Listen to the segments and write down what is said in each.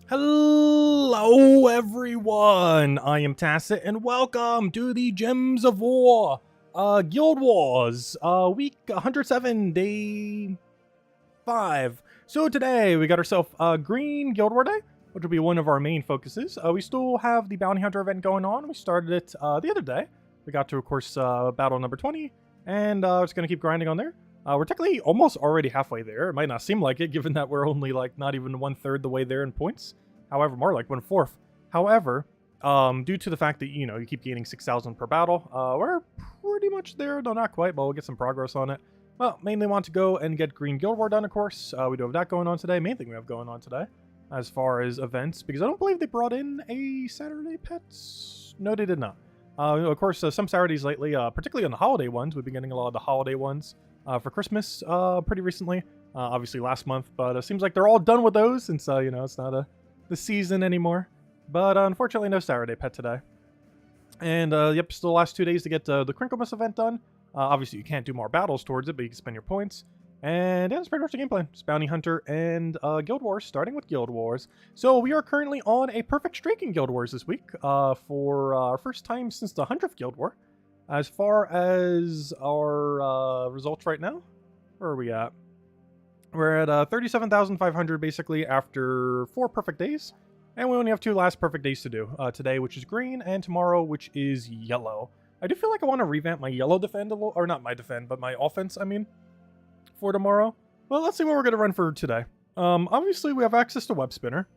Hello everyone, I am Tacit and welcome to the Gems of War, Guild Wars, week 107, day 5. So today we got ourselves Green Guild War Day, which will be one of our main focuses. We still have the Bounty Hunter event going on. We started it the other day. We got to, of course, battle number 20, and we're just going to keep grinding on there. We're technically almost already halfway there. It might not seem like it, given that we're only like not even 1/3 the way there in points. However, more like 1/4. However, due to the fact that, you know, you keep gaining 6,000 per battle, we're pretty much there. No, not quite, but we'll get some progress on it. Well, mainly want to go and get Green Guild War done, of course. We do have that going on today. Main thing we have going on today, as far as events, because I don't believe they brought in a Saturday Pets. No, they did not. Of course, some Saturdays lately, particularly on the holiday ones, we've been getting a lot of the holiday ones for Christmas pretty recently. Obviously last month, but it seems like they're all done with those since, you know, it's not the season anymore. But unfortunately, no Saturday Pet today. And, yep, still the last 2 days to get the Crinklemas event done. Obviously, you can't do more battles towards it, but you can spend your points. And yeah, that's pretty much the game plan. It's Bounty Hunter and Guild Wars, starting with Guild Wars. So we are currently on a perfect streak in Guild Wars this week for our first time since the 100th Guild War. As far as our results right now, where are we at? We're at 37,500 basically after 4 perfect days. And we only have 2 last perfect days to do. Today, which is green, and tomorrow, which is yellow. I do feel like I want to revamp my yellow defend a little, or not my defend, but my offense, I mean, for tomorrow. Well, let's see what we're going to run for today. Obviously, we have access to Web Spinner,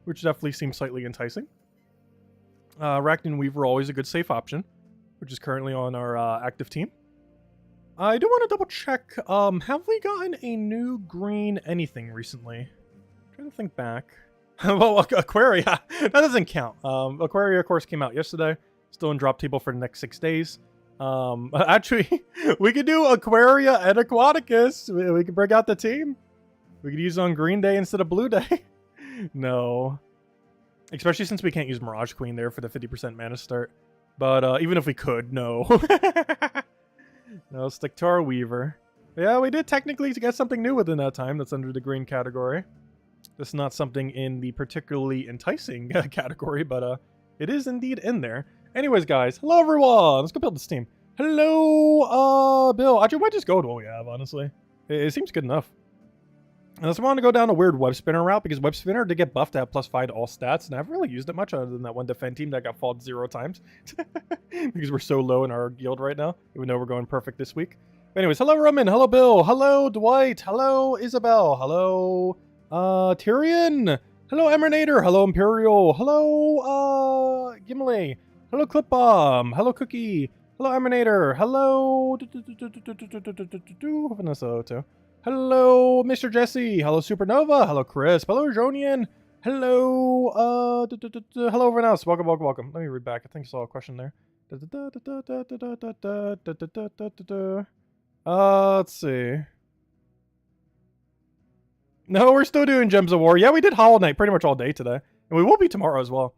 which definitely seems slightly enticing. Arachne Weaver, always a good safe option, which is currently on our active team. I do want to double check, have we gotten a new green anything recently? I'm trying to think back. Well, Aquaria, that doesn't count. Aquaria, of course, came out yesterday. Still in drop table for the next 6 days. Actually, we could do Aquaria and Aquaticus. We could break out the team. We could use it on Green Day instead of Blue Day. No. Especially since we can't use Mirage Queen there for the 50% mana start. But even if we could, no. No, stick to our Weaver. Yeah, we did technically get something new within that time that's under the green category. Just not something in the particularly enticing category, but it is indeed in there. Anyways, guys, hello everyone! Let's go build this team. Hello, Bill. Actually, we might just go with what we have, honestly. It seems good enough. Unless I want to go down a weird Web Spinner route, because Web Spinner did get buffed to have +5 to all stats, and I haven't really used it much other than that one defend team that got fought 0 times. Because we're so low in our guild right now, even though we're going perfect this week. But anyways, hello Roman, hello Bill, hello Dwight, hello Isabel, hello Tyrion, hello Emernator, hello Imperial, hello Gimli, hello Clipbomb, hello Cookie, hello Emernator, hello Vanessa too. Hello, Mr. Jesse. Hello, Supernova. Hello, Chris. Hello, Jonian. Hello, hello, everyone else. Welcome, welcome, welcome. Let me read back. I think I saw a question there. Let's see. No, we're still doing Gems of War. Yeah, we did Hollow Knight pretty much all day today. And we will be tomorrow as well.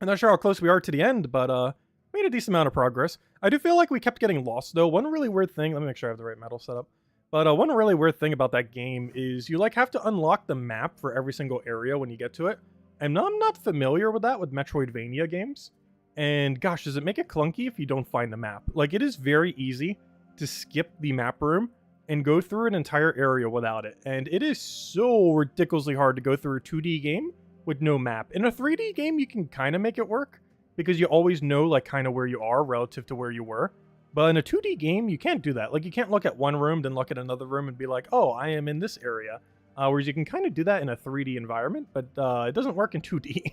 I'm not sure how close we are to the end, but made a decent amount of progress. I do feel like we kept getting lost, though. One really weird thing. Let me make sure I have the right metal set up. But one really weird thing about that game is you like have to unlock the map for every single area when you get to it. And I'm not familiar with that with Metroidvania games. And gosh, does it make it clunky if you don't find the map? Like, it is very easy to skip the map room and go through an entire area without it. And it is so ridiculously hard to go through a 2D game with no map. In a 3D game, you can kind of make it work because you always know like kind of where you are relative to where you were. But in a 2D game, you can't do that. Like, you can't look at one room, then look at another room and be like, oh, I am in this area. Whereas you can kind of do that in a 3D environment, but it doesn't work in 2D.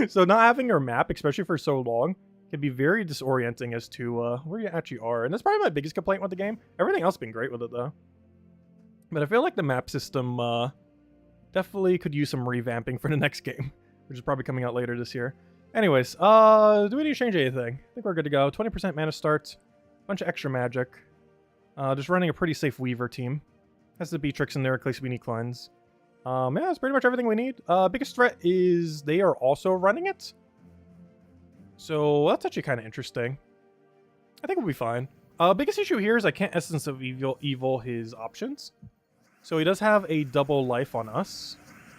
So not having your map, especially for so long, can be very disorienting as to where you actually are. And that's probably my biggest complaint with the game. Everything else has been great with it, though. But I feel like the map system definitely could use some revamping for the next game, which is probably coming out later this year. Anyways, do we need to change anything? I think we're good to go. 20% mana start, bunch of extra magic. Just running a pretty safe Weaver team. Has the Beatrix in there in case we need cleanse. Yeah, that's pretty much everything we need. Biggest threat is they are also running it. So that's actually kind of interesting. I think we'll be fine. Biggest issue here is I can't Essence of Evil his options. So he does have a double life on us.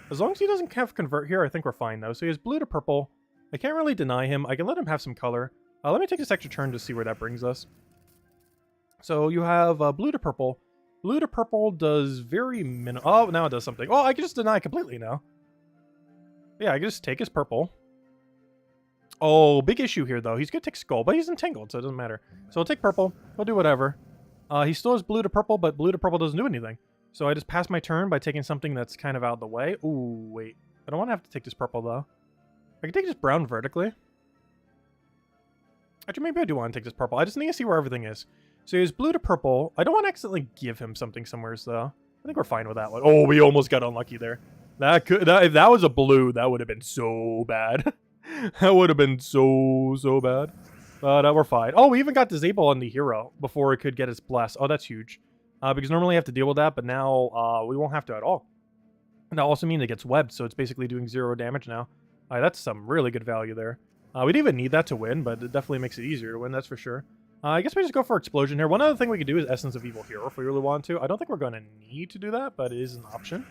As long as he doesn't have convert here, I think we're fine though. So he has blue to purple. I can't really deny him. I can let him have some color. Let me take this extra turn to see where that brings us. So you have blue to purple. Blue to purple does very minimal. Oh, now it does something. Oh, I can just deny completely now. Yeah, I can just take his purple. Oh, big issue here though. He's gonna take skull, but he's entangled, so it doesn't matter. So we'll take purple. We'll do whatever. He still has blue to purple, but blue to purple doesn't do anything. So I just pass my turn by taking something that's kind of out of the way. Ooh, wait. I don't want to have to take this purple though. I can take this brown vertically. Actually, maybe I do want to take this purple. I just need to see where everything is. So he has blue to purple. I don't want to accidentally give him something somewhere, though. I think we're fine with that one. Oh, we almost got unlucky there. If that was a blue, that would have been so bad. That would have been so bad. But we're fine. Oh, we even got disable on the hero before it could get its bless. Oh, that's huge. Because normally I have to deal with that, but now we won't have to at all. And that also means it gets webbed, so it's basically doing 0 damage now. That's some really good value there. We didn't even need that to win, but it definitely makes it easier to win, that's for sure. I guess we just go for Explosion here. One other thing we could do is Essence of Evil Hero if we really want to. I don't think we're going to need to do that, but it is an option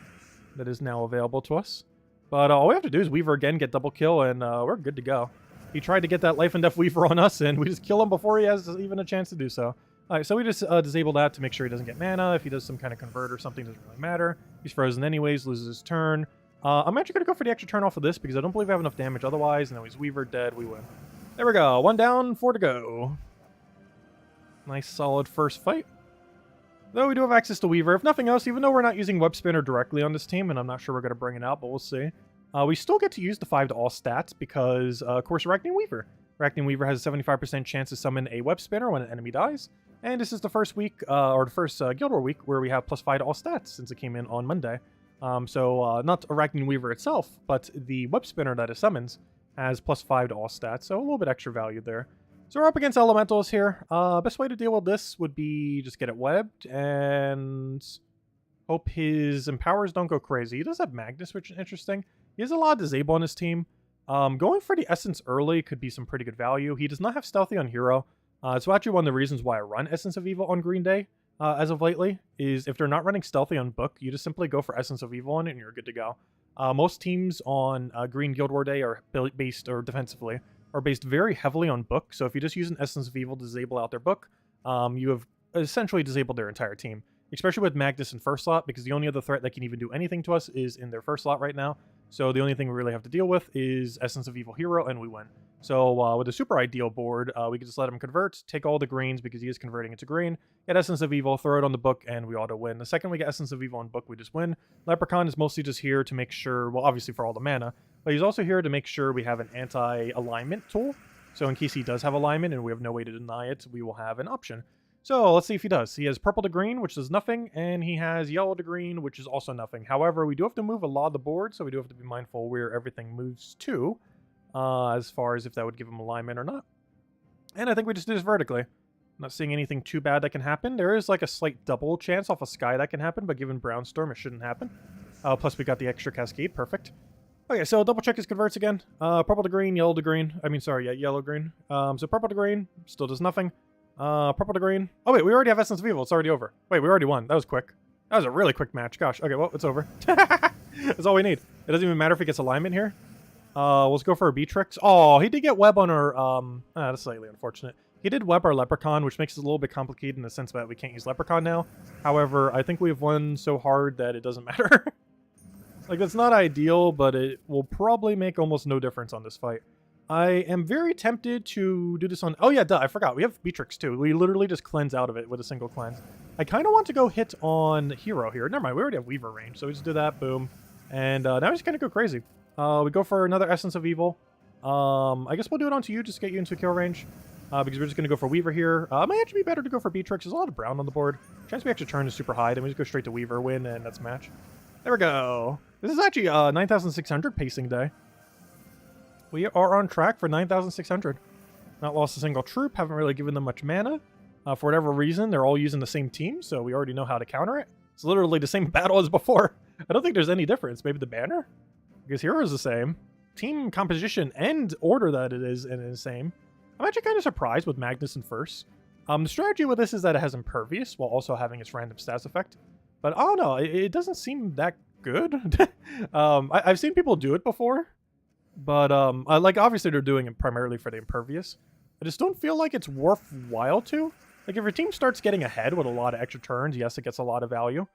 that is now available to us. But all we have to do is Weaver again, get double kill, and we're good to go. He tried to get that Life and Death Weaver on us, and we just kill him before he has even a chance to do so. Alright, so we just disable that to make sure he doesn't get mana. If he does some kind of convert or something, doesn't really matter. He's frozen anyways, loses his turn. I'm actually going to go for the extra turn off of this because I don't believe I have enough damage otherwise. And now he's Weaver dead. We win. There we go. 1 down, 4 to go. Nice solid first fight. Though we do have access to Weaver. If nothing else, even though we're not using Web Spinner directly on this team, and I'm not sure we're going to bring it out, but we'll see. We still get to use the 5 to all stats because, of course, Arachne Weaver. Arachne Weaver has a 75% chance to summon a Web Spinner when an enemy dies. And this is the first week, or the first Guild War week, where we have +5 to all stats since it came in on Monday. So not Arachne Weaver itself, but the Web Spinner that it summons has +5 to all stats, so a little bit extra value there. So we're up against Elementals here. Best way to deal with this would be just get it webbed and hope his Empowers don't go crazy. He does have Magnus, which is interesting. He has a lot of Disable on his team. Going for the Essence early could be some pretty good value. He does not have Stealthy on Hero. It's actually one of the reasons why I run Essence of Evil on Green Day. As of lately, is if they're not running Stealthy on Book, you just simply go for Essence of Evil on it and you're good to go. Most teams on Green Guild War Day are based, or defensively, are based very heavily on Book, so if you just use an Essence of Evil to disable out their Book, you have essentially disabled their entire team. Especially with Magnus in first slot, because the only other threat that can even do anything to us is in their first slot right now. So the only thing we really have to deal with is Essence of Evil Hero, and we win. So with a super ideal board, we can just let him convert, take all the greens because he is converting into green, get Essence of Evil, throw it on the Book, and we auto win. The second we get Essence of Evil on Book, we just win. Leprechaun is mostly just here to make sure, well, obviously for all the mana, but he's also here to make sure we have an anti-alignment tool. So in case he does have alignment and we have no way to deny it, we will have an option. So let's see if he does. He has purple to green, which does nothing, and he has yellow to green, which is also nothing. However, we do have to move a lot of the board, so we do have to be mindful where everything moves to, as far as if that would give him alignment or not. And I think we just do this vertically. Not seeing anything too bad that can happen. There is like a slight double chance off a Sky that can happen, but given Brownstorm, it shouldn't happen. Plus we got the extra Cascade, perfect. Okay, so double check his converts again. Purple to green, yellow to green. I mean, sorry, yeah, yellow green. So purple to green, still does nothing. Purple to green. Oh wait, we already have Essence of Evil. It's already over. Wait, we already won. That was quick. That was a really quick match. Gosh. Okay, well, it's over. That's all we need. It doesn't even matter if he gets alignment here. Let's go for a Beatrix. Oh, he did get web on our, that's slightly unfortunate. He did web our Leprechaun, which makes it a little bit complicated in the sense that we can't use Leprechaun now. However, I think we've won so hard that it doesn't matter. Like, that's not ideal, but it will probably make almost no difference on this fight. I am very tempted to do this on... Oh yeah, duh, I forgot. We have Beatrix too. We literally just cleanse out of it with a single cleanse. I kind of want to go hit on Hero here. Never mind, we already have Weaver range, so we just do that, boom. And now we just kind of go crazy. We go for another Essence of Evil. I guess we'll do it onto you just to get you into kill range. Because we're just going to go for Weaver here. It might actually be better to go for Beatrix. There's a lot of brown on the board. Chance we actually turn is super high, then we just go straight to Weaver, win, and that's match. There we go. This is actually 9,600 pacing day. We are on track for 9,600. Not lost a single troop, haven't really given them much mana. For whatever reason, they're all using the same team, so we already know how to counter it. It's literally the same battle as before. I don't think there's any difference. Maybe the banner? Because Hero is the same. Team composition and order that it is the same. I'm actually kind of surprised with Magnus in first. The strategy with this is that it has Impervious while also having its random stats effect. But I don't know, it doesn't seem that good. I've seen people do it before, but like obviously they're doing it primarily for the impervious. I just don't feel like it's worthwhile to. Like if your team starts getting ahead with a lot of extra turns, yes, it gets a lot of value.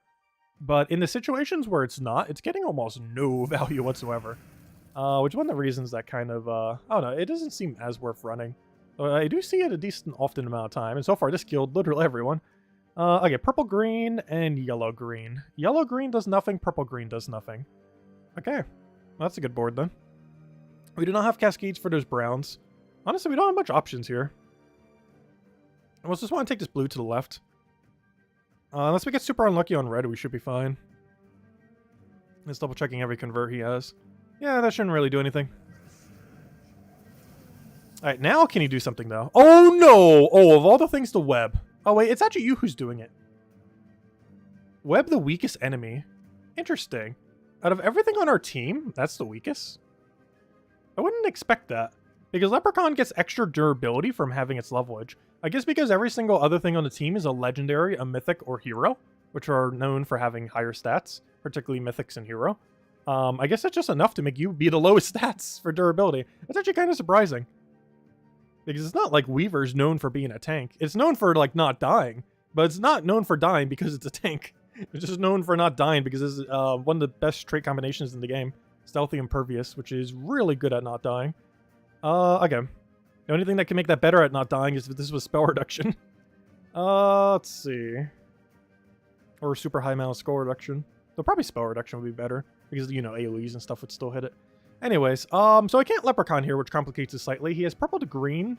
But in the situations where it's not, it's getting almost no value whatsoever. Which is one of the reasons that kind of, I don't know, it doesn't seem as worth running. I do see it a decent often amount of time, and so far this killed literally everyone. Okay, purple-green and yellow-green. Yellow-green does nothing, purple-green does nothing. Okay, well, that's a good board then. We do not have cascades for those browns. Honestly, we don't have much options here. We'll just want to take this blue to the left. Unless we get super unlucky on red, we should be fine. Just double checking every convert he has. Yeah, that shouldn't really do anything. Alright, now can he do something though? Oh no! Oh, of all the things to web. Oh wait, it's actually you who's doing it. Web the weakest enemy. Interesting. Out of everything on our team, that's the weakest? I wouldn't expect that. Because Leprechaun gets extra durability from having its levelage. I guess because every single other thing on the team is a legendary, a mythic, or hero, which are known for having higher stats, particularly mythics and hero. I guess that's just enough to make you be the lowest stats for durability. That's actually kind of surprising. Because it's not like Weaver's known for being a tank. It's known for, like, not dying. But it's not known for dying because it's a tank. It's just known for not dying because it's one of the best trait combinations in the game. Stealthy Impervious, which is really good at not dying. Okay. The only thing that can make that better at not dying is if this was spell reduction. Let's see. Or super high amount of skull reduction. Though probably spell reduction would be better. Because, you know, AoEs and stuff would still hit it. Anyways, so I can't Leprechaun here, which complicates it slightly. He has purple to green,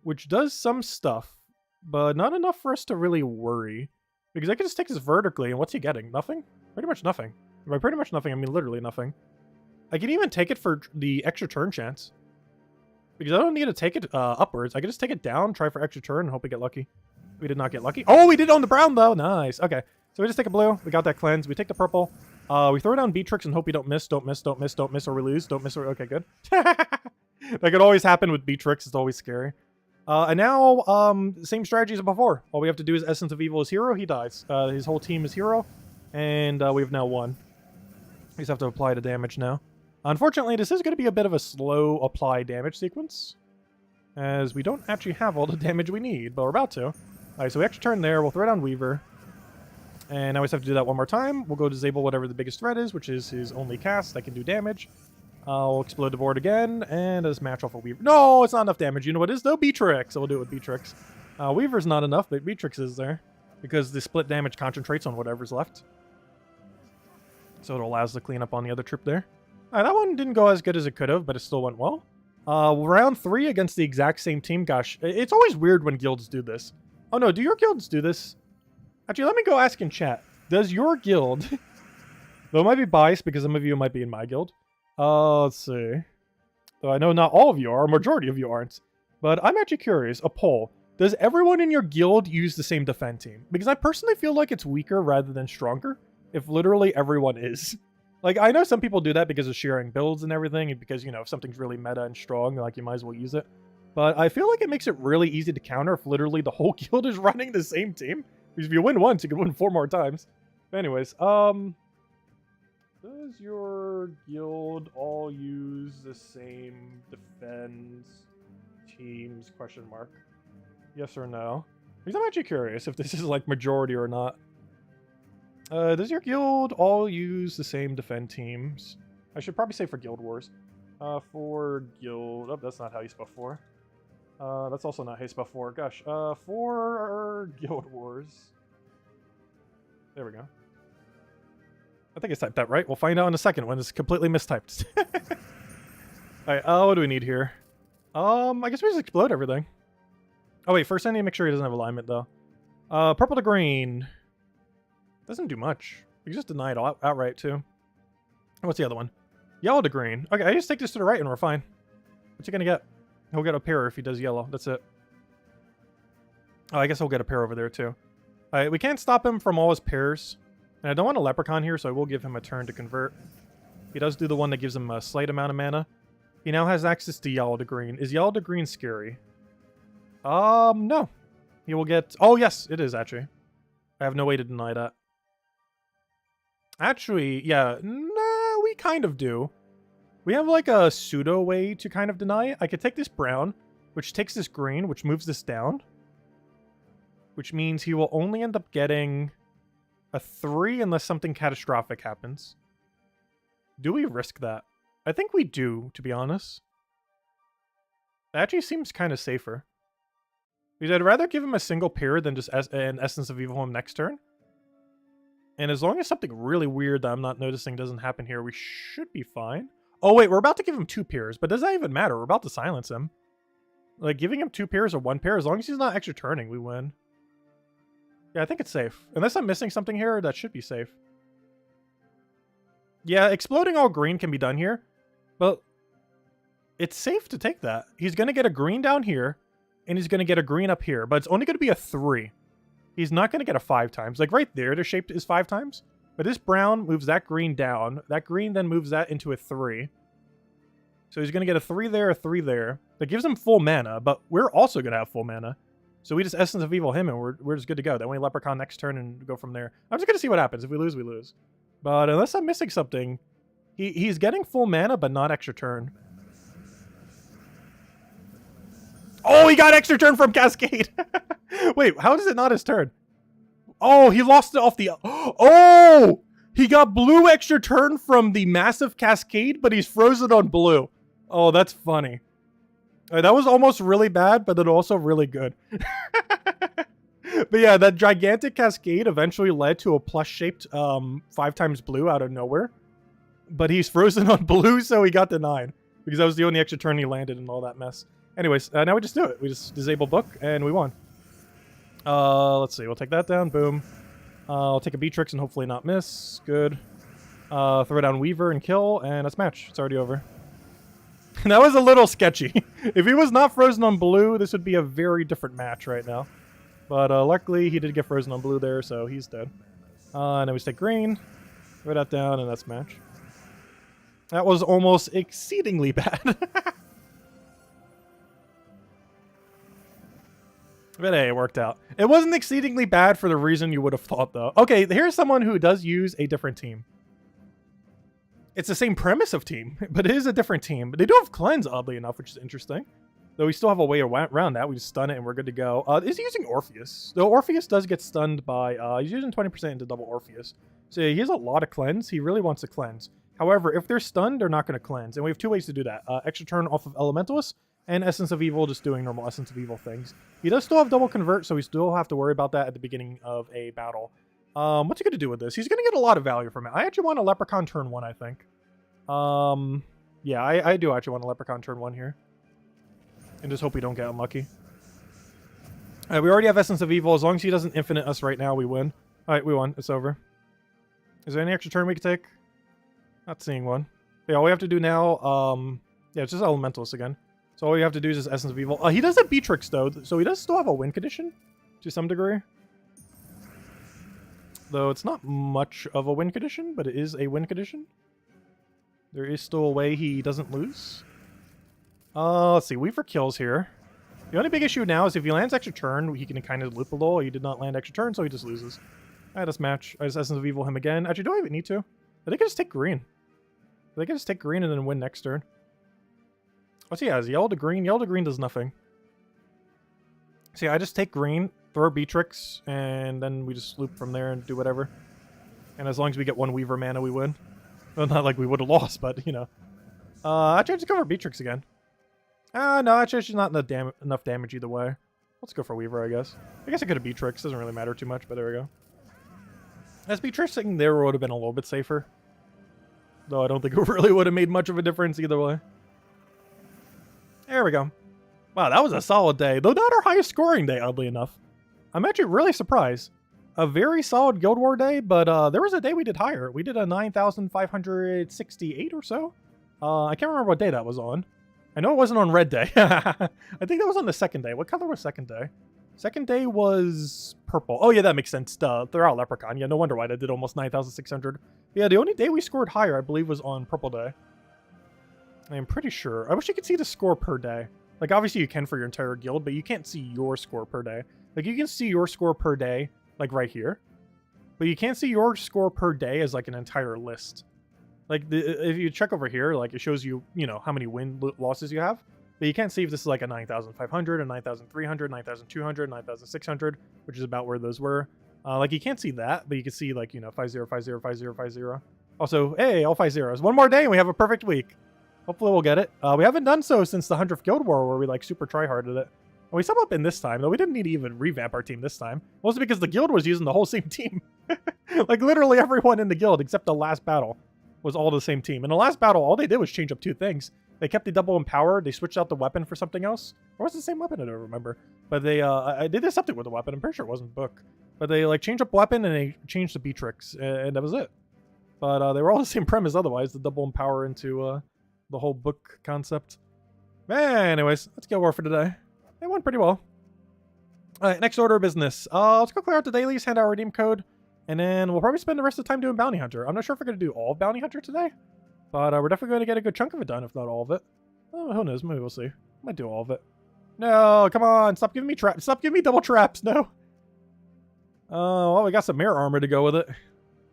which does some stuff, but not enough for us to really worry. Because I can just take this vertically, and what's he getting? Nothing? Pretty much nothing. By pretty much nothing, I mean literally nothing. I can even take it for the extra turn chance. Because I don't need to take it upwards. I can just take it down, try for extra turn, and hope we get lucky. We did not get lucky. Oh, we did on the brown, though. Nice. Okay. So we just take a blue. We got that cleanse. We take the purple. We throw down Beatrix and hope we don't miss, don't miss, don't miss, don't miss, or we lose. Don't miss, or... Okay, good. That could always happen with Beatrix. It's always scary. And now, same strategy as before. All we have to do is Essence of Evil is hero. He dies. His whole team is hero. And we've now won. We just have to apply the damage now. Unfortunately, this is going to be a bit of a slow apply damage sequence. As we don't actually have all the damage we need, but we're about to. Alright, so we actually turn there. We'll throw down Weaver. And now we just have to do that one more time. We'll go disable whatever the biggest threat is, which is his only cast that can do damage. We'll explode the board again, and just match off a Weaver. No, it's not enough damage. You know what it is, though? Beatrix. So we'll do it with Beatrix. Weaver's not enough, but Beatrix is there. Because the split damage concentrates on whatever's left. So it allows the cleanup on the other trip there. Alright, that one didn't go as good as it could have, but it still went well. Round 3 against the exact same team. Gosh, it's always weird when guilds do this. Oh no, do your guilds do this? Actually, let me go ask in chat. Does your guild... Though it might be biased because some of you might be in my guild. Let's see. Though I know not all of you are, a majority of you aren't. But I'm actually curious. A poll. Does everyone in your guild use the same defend team? Because I personally feel like it's weaker rather than stronger. If literally everyone is. Like, I know some people do that because of sharing builds and everything. And because, you know, if something's really meta and strong, like, you might as well use it. But I feel like it makes it really easy to counter if literally the whole guild is running the same team. Because if you win once, you can win 4 more times. But anyways, does your guild all use the same defense teams? Question mark. Yes or no? Because I'm actually curious if this is like majority or not. Does your guild all use the same defend teams? I should probably say for Guild Wars. For guild... Oh, that's not how you spell for. That's also not how you spell for. Gosh. For Guild Wars. There we go. I think it's typed that right. We'll find out in a second when it's completely mistyped. Alright, what do we need here? I guess we just explode everything. Oh wait, first I need to make sure he doesn't have alignment though. Purple to green. Doesn't do much. You just deny it outright too. What's the other one? Yellow to green. Okay, I just take this to the right and we're fine. What's he gonna get? He'll get a pair if he does yellow. That's it. Oh, I guess he'll get a pair over there too. Alright, we can't stop him from all his pairs. And I don't want a Leprechaun here, so I will give him a turn to convert. He does do the one that gives him a slight amount of mana. He now has access to yellow to green. Is yellow to green scary? No. He will get... Oh, yes, it is, actually. I have no way to deny that. Actually, yeah, nah, we kind of do. We have like a pseudo way to kind of deny it. I could take this brown, which takes this green, which moves this down. Which means he will only end up getting a 3 unless something catastrophic happens. Do we risk that? I think we do, to be honest. That actually seems kind of safer. Because I'd rather give him a single pair than just an Essence of Evil him next turn. And as long as something really weird that I'm not noticing doesn't happen here, we should be fine. Oh wait, we're about to give him 2 pairs, but does that even matter? We're about to silence him. Like, giving him 2 pairs or 1 pair, as long as he's not extra turning, we win. Yeah, I think it's safe. Unless I'm missing something here, that should be safe. Yeah, exploding all green can be done here, but it's safe to take that. He's going to get a green down here, and he's going to get a green up here, but it's only going to be a 3. He's not going to get a 5 times. Like right there, the shape is 5 times, but this brown moves that green down. That green then moves that into a 3. So he's going to get a 3 there, a 3 there. That gives him full mana, but we're also going to have full mana. So we just Essence of Evil him, and we're just good to go. Then we Leprechaun next turn and go from there. I'm just going to see what happens. If we lose, we lose. But unless I'm missing something, he's getting full mana, but not extra turn. Oh, he got extra turn from Cascade! Wait, how is it not his turn? Oh, he lost it off the... Oh! He got blue extra turn from the massive Cascade, but he's frozen on blue. Oh, that's funny. That was almost really bad, but then also really good. But yeah, that gigantic Cascade eventually led to a plus-shaped 5 times blue out of nowhere. But he's frozen on blue, so he got denied. Because that was the only extra turn he landed in all that mess. Anyways, now we just do it. We just disable book, and we won. Let's see. We'll take that down. Boom. I'll take a Beatrix and hopefully not miss. Good. Throw down Weaver and kill, and let's match. It's already over. That was a little sketchy. If he was not frozen on blue, this would be a very different match right now. But luckily, he did get frozen on blue there, so he's dead. And then we take green. Throw that down, and that's match. That was almost exceedingly bad. But hey, it worked out. It wasn't exceedingly bad for the reason you would have thought, though. Okay, here's someone who does use a different team. It's the same premise of team, but it is a different team. But they do have cleanse, oddly enough, which is interesting. Though we still have a way around that. We just stun it and we're good to go. Is he using Orpheus? Though Orpheus does get stunned by... he's using 20% into double Orpheus. So he has a lot of cleanse. He really wants to cleanse. However, if they're stunned, they're not going to cleanse. And we have 2 ways to do that. Extra turn off of Elementalist, and Essence of Evil, just doing normal Essence of Evil things. He does still have double convert, so we still have to worry about that at the beginning of a battle. What's he going to do with this? He's going to get a lot of value from it. I actually want a Leprechaun turn 1, I think. Yeah, I do actually want a Leprechaun turn 1 here. And just hope we don't get unlucky. Alright, we already have Essence of Evil. As long as he doesn't infinite us right now, we win. Alright, we won. It's over. Is there any extra turn we can take? Not seeing one. Yeah, all we have to do now, yeah, it's just Elementalist again. So all we have to do is just Essence of Evil. He does have Beatrix, though, so he does still have a win condition, to some degree. Though it's not much of a win condition, but it is a win condition. There is still a way he doesn't lose. Let's see, Weaver kills here. The only big issue now is if he lands extra turn, he can kind of loop a little. He did not land extra turn, so he just loses. Alright, let's match. I just Essence of Evil him again. Actually, do I even need to? I think I just take green. I think I just take green and then win next turn. What's he has? Yellow to green. Yellow to green does nothing. See, I just take green, throw Beatrix, and then we just loop from there and do whatever. And as long as we get 1 Weaver mana, we win. Well, not like we would have lost, but, you know. Actually, I just go for Beatrix again. No, actually, she's not enough damage either way. Let's go for Weaver, I guess. I guess I could have Beatrix. Doesn't really matter too much, but there we go. As Beatrix sitting there would have been a little bit safer. Though I don't think it really would have made much of a difference either way. There we go. Wow, that was a solid day. Though not our highest scoring day, oddly enough. I'm actually really surprised. A very solid Guild War day, but there was a day we did higher. We did a 9,568 or so. I can't remember what day that was on. I know it wasn't on Red Day. I think that was on the second day. What color was second day? Second day was purple. Oh yeah, that makes sense. Duh, they're out Leprechaun. Yeah, no wonder why they did almost 9,600. Yeah, the only day we scored higher, I believe, was on Purple Day. I'm pretty sure. I wish you could see the score per day. Like, obviously you can for your entire guild, but you can't see your score per day. Like, you can see your score per day, like, right here. but you can't see your score per day as like an entire list. Like if you check over here, like it shows you, you know, how many win losses you have, but you can't see if this is like a 9,500, a 9,300, 9,200, 9,600, which is about where those were. Like you can't see that, but you can see like, you know, 50, 50, 50, 50. Also, hey, all 5 zeros. One more day and we have a perfect week. Hopefully we'll get it. We haven't done so since the 100th Guild War where we like super tryharded it. And we sum up in this time, though we didn't need to even revamp our team this time. Mostly because the guild was using the whole same team. Like literally everyone in the guild except the last battle was all the same team. In the last battle, all they did was change up 2 things. They kept the double empower, they switched out the weapon for something else. Or was it the same weapon? I don't remember. But they, I did something with the weapon. I'm pretty sure it wasn't book. But they like changed up weapon and they changed the Beatrix, and that was it. But they were all the same premise otherwise, the double empower into the whole book concept. Anyways, let's Guild War for today. It went pretty well. Alright, next order of business. Let's go clear out the dailies, hand out our redeem code, and then we'll probably spend the rest of the time doing Bounty Hunter. I'm not sure if we're going to do all of Bounty Hunter today, but we're definitely going to get a good chunk of it done, if not all of it. Oh, who knows? Maybe we'll see. Might do all of it. No, come on. Stop giving me traps. Stop giving me double traps. No. Oh, well, we got some mirror armor to go with it.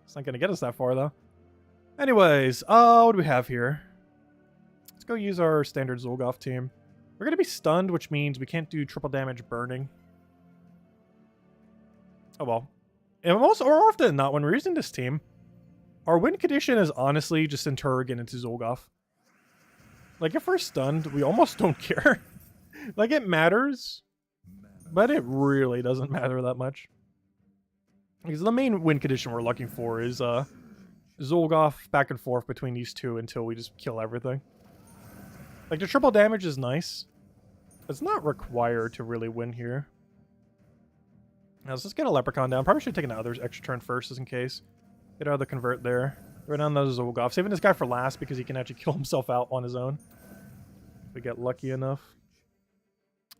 It's not going to get us that far, though. Anyways, what do we have here? Let's go use our standard Zolgoth team. We're going to be stunned, which means we can't do triple damage burning. Oh, well. And most, or often than not, when we're using this team, our win condition is honestly just Interrogant into Zolgoth. Like, if we're stunned, we almost don't care. Like, it matters, but it really doesn't matter that much. Because the main win condition we're looking for is Zolgoth back and forth between these two until we just kill everything. Like, the triple damage is nice. It's not required to really win here. Now, let's just get a Leprechaun down. Probably should take another extra turn first, just in case. Get out of the convert there. Right on those Zolgoth. Saving this guy for last because he can actually kill himself out on his own. If we get lucky enough.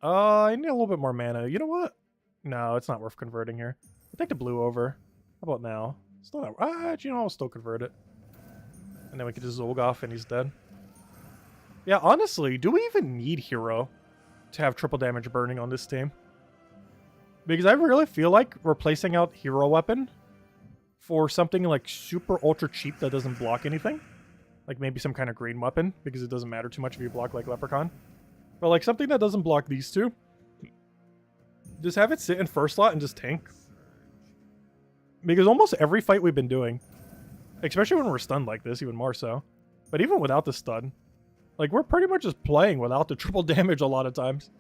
I need a little bit more mana. You know what? No, it's not worth converting here. I'll take the blue over. How about now? Still not... you know, I'll still convert it. And then we can just Zolgoth and he's dead. Yeah, honestly, do we even need Hero to have triple damage burning on this team? Because I really feel like replacing out Hero Weapon for something like super ultra cheap that doesn't block anything. Like maybe some kind of green weapon, because it doesn't matter too much if you block like Leprechaun. But like something that doesn't block these two. Just have it sit in first slot and just tank. Because almost every fight we've been doing, especially when we're stunned like this, even more so. But even without the stun, like we're pretty much just playing without the triple damage a lot of times.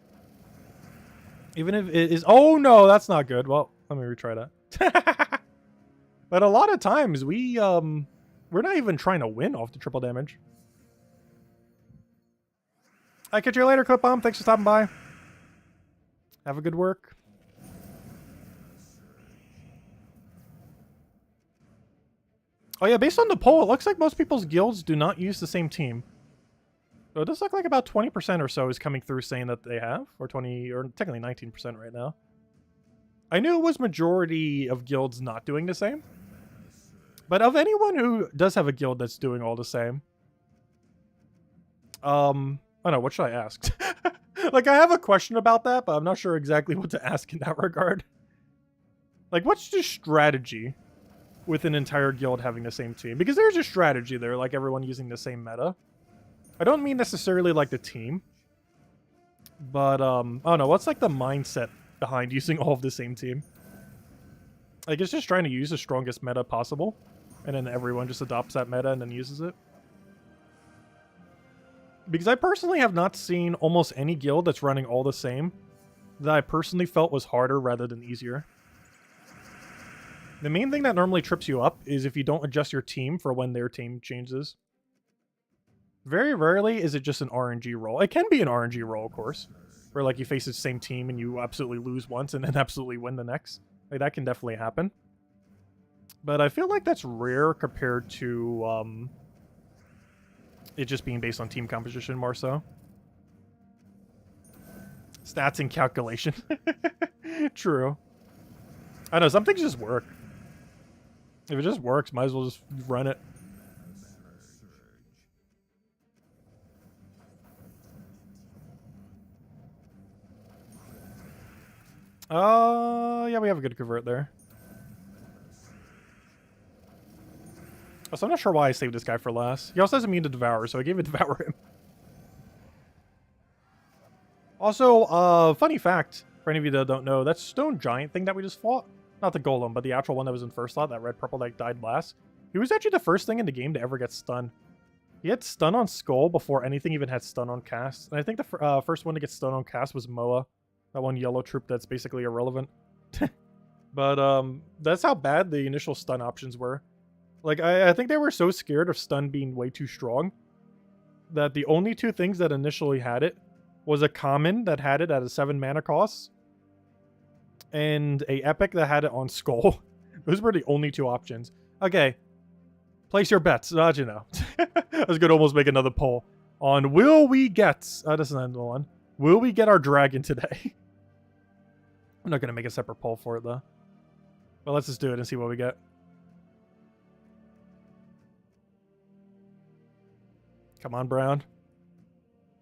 Even if it is... Oh no, that's not good. Well, let me retry that. But a lot of times we're not even trying to win off the triple damage. I'll catch you later, ClipBomb. Thanks for stopping by. Have a good work. Oh yeah, based on the poll, it looks like most people's guilds do not use the same team. So it does look like about 20% or so is coming through saying that they have, or 20, or technically 19% right now. I knew it was majority of guilds not doing the same. But of anyone who does have a guild that's doing all the same, I don't know, what should I ask? Like, I have a question about that, but I'm not sure exactly what to ask in that regard. Like, what's the strategy with an entire guild having the same team? Because there's a strategy there, like everyone using the same meta. I don't mean necessarily like the team, but I don't know, what's like the mindset behind using all of the same team? Like, it's just trying to use the strongest meta possible, and then everyone just adopts that meta and then uses it. Because I personally have not seen almost any guild that's running all the same that I personally felt was harder rather than easier. The main thing that normally trips you up is if you don't adjust your team for when their team changes. Very rarely is it just an RNG roll. It can be an RNG roll, of course, where like you face the same team and you absolutely lose once and then absolutely win the next. Like, that can definitely happen. But I feel like that's rare compared to it just being based on team composition more so. Stats and calculation. True. I know, some things just work. If it just works, might as well just run it. Yeah, we have a good convert there. So I'm not sure why I saved this guy for last. He also has immune to Devour, so I gave it Devour him. Also, funny fact, for any of you that don't know, that stone giant thing that we just fought, not the golem, but the actual one that was in first slot, that red-purple that died last, he was actually the first thing in the game to ever get stun. He had stun on Skull before anything even had stun on cast. And I think the first one to get stun on cast was Moa, that one yellow troop that's basically irrelevant. But that's how bad the initial stun options were. Like, I think they were so scared of stun being way too strong that the only two things that initially had it was a common that had it at a 7 mana cost and a epic that had it on Skull. Those were the only two options. Okay. Place your bets. How'd you know? I was going to almost make another poll on will we get... this is another one. Will we get our dragon today? I'm not going to make a separate poll for it, though. But let's just do it and see what we get. Come on, Brown.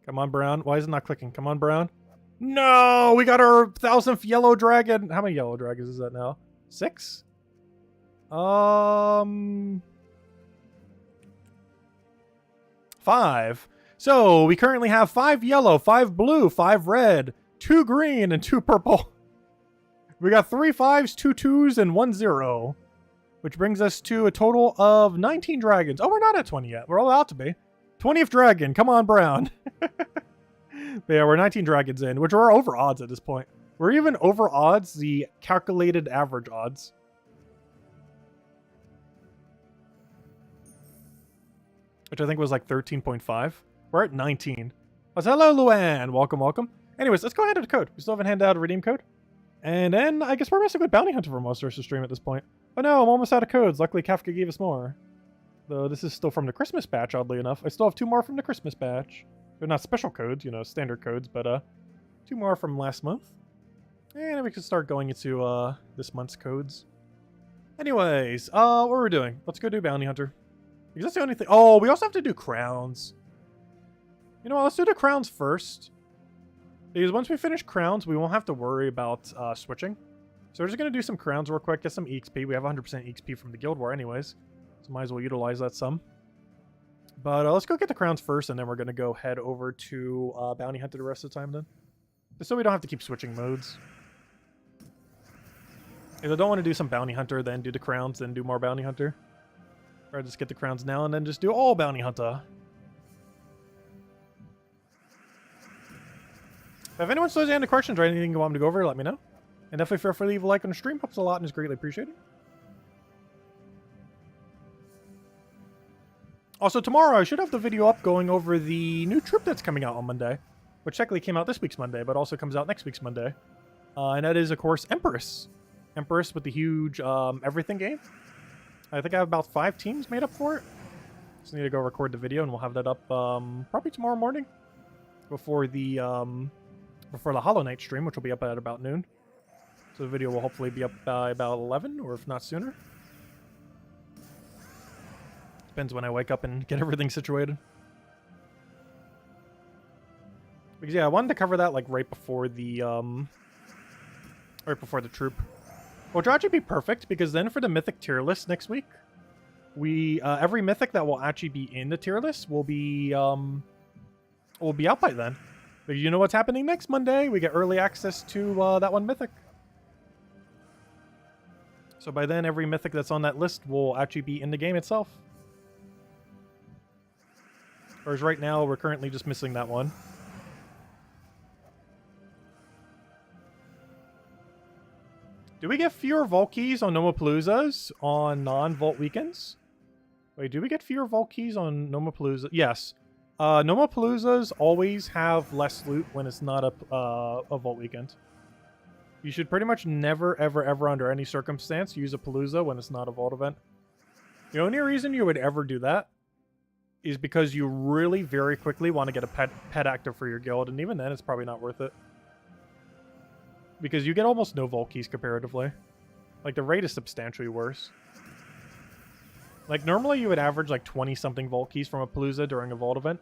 Come on, Brown. Why is it not clicking? Come on, Brown. No! We got our 1000th yellow dragon. How many yellow dragons is that now? 6? 5. So, we currently have 5 yellow, 5 blue, 5 red, 2 green, and 2 purple. We got 3 5s, 2 2s, and 1 0. Which brings us to a total of 19 dragons. Oh, we're not at 20 yet. We're all out to be. 20th dragon. Come on, Brown. But yeah, we're 19 dragons in, which we're over odds at this point. We're even over odds the calculated average odds. Which I think was like 13.5. We're at 19. Oh, hello, Luann. Welcome, welcome. Anyways, let's go ahead to the code. We still haven't handed out a redeem code. And then I guess we're messing with Bounty Hunter for most of the stream at this point. Oh no, I'm almost out of codes. Luckily, Kafka gave us more. Though this is still from the Christmas batch, oddly enough. I still have 2 more from the Christmas batch. They're not special codes, you know, standard codes, but 2 more from last month. And we can start going into this month's codes. Anyways, what we're doing? Let's go do Bounty Hunter. Because that's the only thing. Oh, we also have to do crowns. You know what? Let's do the crowns first. Because once we finish crowns, we won't have to worry about switching. So we're just going to do some crowns real quick, get some EXP. We have 100% EXP from the Guild War anyways. So might as well utilize that some. But let's go get the crowns first, and then we're going to go head over to Bounty Hunter the rest of the time then. Just so we don't have to keep switching modes. Because I don't want to do some Bounty Hunter, then do the crowns, then do more Bounty Hunter. Or just get the crowns now, and then just do all Bounty Hunter. If anyone still has any questions or anything you want me to go over, let me know. And definitely feel free to leave a like on the stream. Helps a lot and is greatly appreciated. Also, tomorrow I should have the video up going over the new troop that's coming out on Monday. Which technically came out this week's Monday, but also comes out next week's Monday. And that is, of course, Empress. Empress with the huge everything game. I think I have about 5 teams made up for it. Just need to go record the video, and we'll have that up probably tomorrow morning. Before the Hollow Knight stream, which will be up at about noon. So the video will hopefully be up by about 11, or if not sooner. Depends when I wake up and get everything situated. Because yeah, I wanted to cover that like right before the troop. Which will actually be perfect, because then for the mythic tier list next week, we every mythic that will actually be in the tier list will be out by then. But you know what's happening next Monday? We get early access to that one mythic. So by then, every mythic that's on that list will actually be in the game itself. Whereas right now, we're currently just missing that one. Do we get fewer Vault keys on Nomapaloozas on non-Vault weekends? Wait, do we get fewer Vault keys on Nomapalooza? Yes. Nomapaloozas always have less loot when it's not a Vault weekend. You should pretty much never, ever, ever, under any circumstance, use a Palooza when it's not a Vault event. The only reason you would ever do that is because you really very quickly want to get a pet active for your guild, and even then it's probably not worth it. Because you get almost no Vault keys comparatively. Like, the rate is substantially worse. Like, normally you would average like 20-something Vault keys from a Palooza during a Vault event.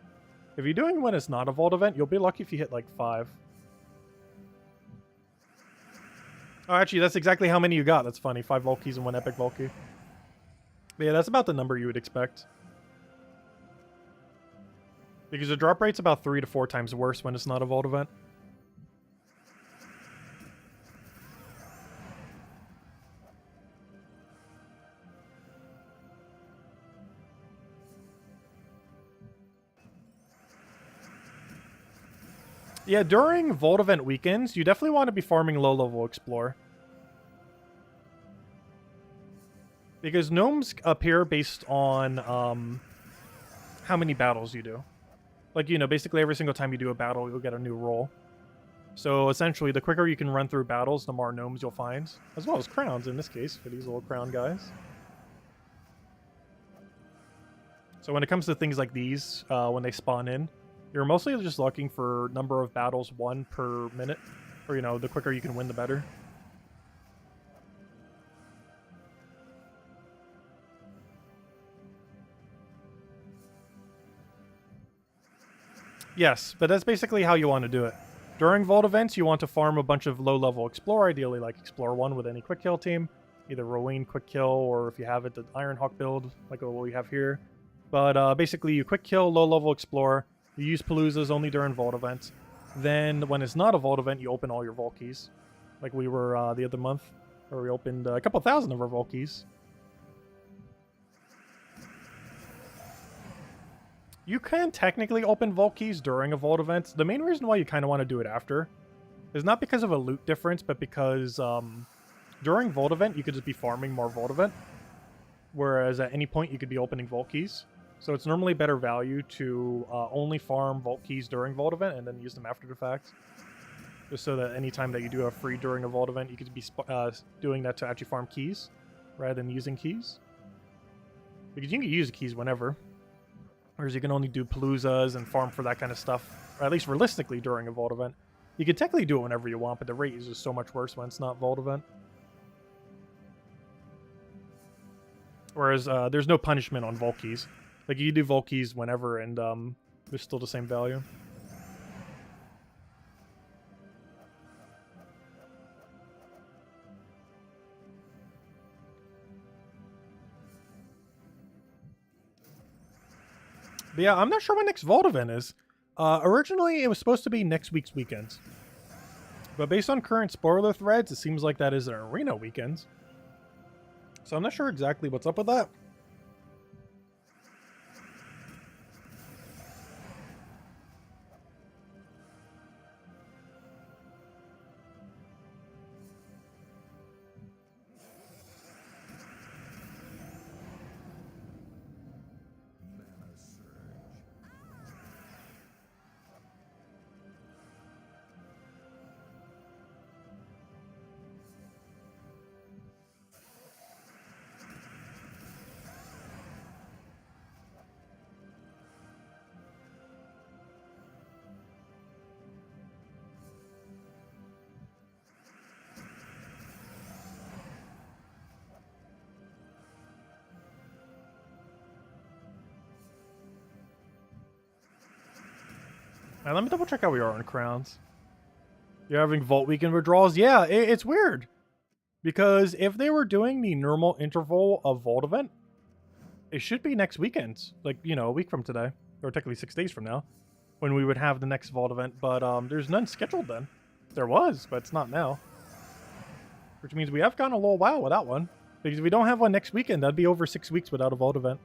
If you're doing when it's not a Vault event, you'll be lucky if you hit like 5. Oh, actually, that's exactly how many you got. That's funny. 5 Vault keys and 1 epic Vault key. But yeah, that's about the number you would expect. Because the drop rate's about 3 to 4 times worse when it's not a vault event. Yeah, during vault event weekends, you definitely want to be farming low-level Explore. Because gnomes appear based on how many battles you do. Like, you know, basically every single time you do a battle, you'll get a new roll. So essentially, the quicker you can run through battles, the more gnomes you'll find. As well as crowns in this case, for these little crown guys. So when it comes to things like these, when they spawn in, you're mostly just looking for number of battles, 1 per minute. Or, you know, the quicker you can win, the better. Yes, but that's basically how you want to do it. During vault events, you want to farm a bunch of low-level Explore, ideally like Explore 1 with any quick kill team. Either Ruin quick kill, or if you have it, the Ironhawk build, like what we have here. But basically, you quick kill low-level Explore. You use Paloozas only during vault events. Then, when it's not a vault event, you open all your vault keys. Like we were the other month, where we opened a couple thousand of our vault keys. You can technically open vault keys during a vault event. The main reason why you kind of want to do it after is not because of a loot difference, but because during vault event, you could just be farming more vault event. Whereas at any point, you could be opening vault keys. So it's normally better value to only farm vault keys during vault event and then use them after the fact. Just so that any time that you do have free during a vault event, you could be doing that to actually farm keys rather than using keys. Because you can use keys whenever. Whereas you can only do Paloozas and farm for that kind of stuff, or at least realistically during a vault event. You can technically do it whenever you want, but the rate is just so much worse when it's not vault event. Whereas there's no punishment on vault keys. Like, you can do vault keys whenever, and there's still the same value. But yeah, I'm not sure when next vault event is. Originally, it was supposed to be next week's weekends. But based on current spoiler threads, it seems like that is an arena weekend. So I'm not sure exactly what's up with that. Now, let me double check how we are on crowns. You're having vault weekend withdrawals? Yeah, it's weird. Because if they were doing the normal interval of vault event, it should be next weekend. Like, you know, a week from today. Or technically 6 days from now. When we would have the next vault event. But there's none scheduled then. There was, but it's not now. Which means we have gone a little while without one. Because if we don't have one next weekend, that'd be over 6 weeks without a vault event.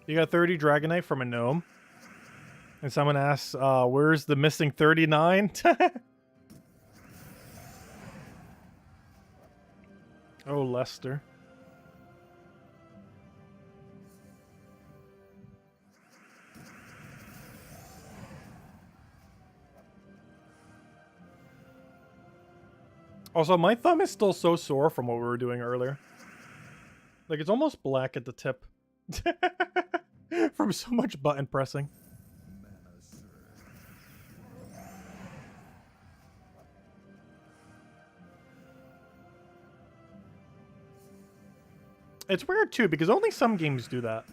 You got 30 Dragonite from a gnome. And someone asks, where's the missing 39? Oh, Lester. Also, my thumb is still so sore from what we were doing earlier. Like, it's almost black at the tip. From so much button pressing. It's weird too, because only some games do that.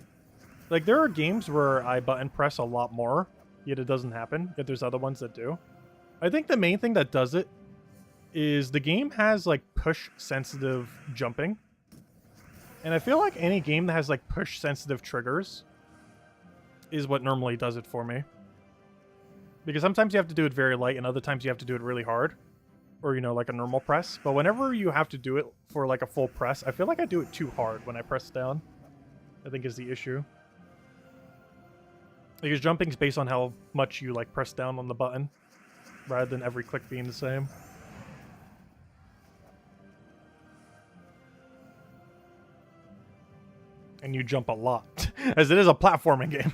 Like, there are games where I button press a lot more, yet it doesn't happen, yet there's other ones that do. I think the main thing that does it is the game has, like, push-sensitive jumping. And I feel like any game that has, like, push-sensitive triggers is what normally does it for me. Because sometimes you have to do it very light, and other times you have to do it really hard. Or, you know, like a normal press. But whenever you have to do it for, like, a full press, I feel like I do it too hard when I press down. I think is the issue. Because jumping's based on how much you, like, press down on the button, rather than every click being the same. And you jump a lot, as it is a platforming game.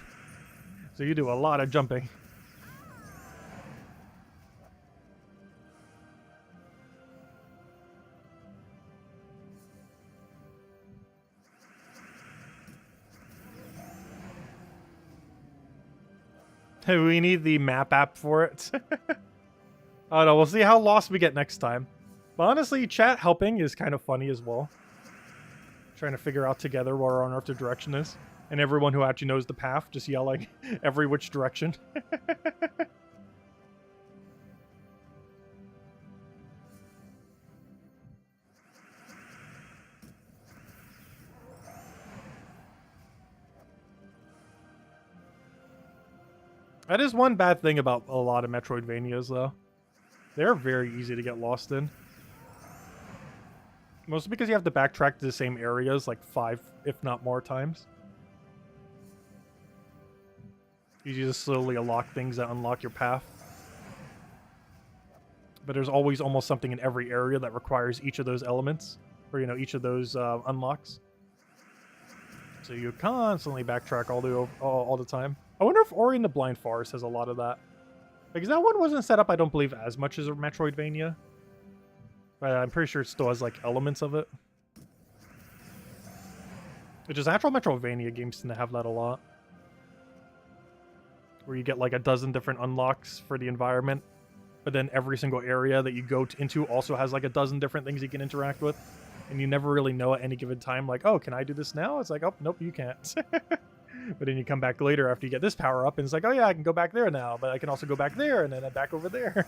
So you do a lot of jumping. We need the map app for it. Oh no, we'll see how lost we get next time. But honestly, chat helping is kind of funny as well. Trying to figure out together where our unearthed direction is. And everyone who actually knows the path just yelling every which direction. That is one bad thing about a lot of Metroidvanias, though. They're very easy to get lost in. Mostly because you have to backtrack to the same areas like 5, if not more times. You just slowly unlock things that unlock your path. But there's always almost something in every area that requires each of those elements. Or, you know, each of those unlocks. So you constantly backtrack all the time. I wonder if Ori and the Blind Forest has a lot of that. Because that one wasn't set up, I don't believe, as much as a Metroidvania. But I'm pretty sure it still has, like, elements of it. Which is actual Metroidvania games tend to have that a lot. Where you get, like, a dozen different unlocks for the environment. But then every single area that you go into also has, like, a dozen different things you can interact with. And you never really know at any given time, like, oh, can I do this now? It's like, oh, nope, you can't. But then you come back later after you get this power up, and it's like, oh yeah, I can go back there now, but I can also go back there, and then back over there.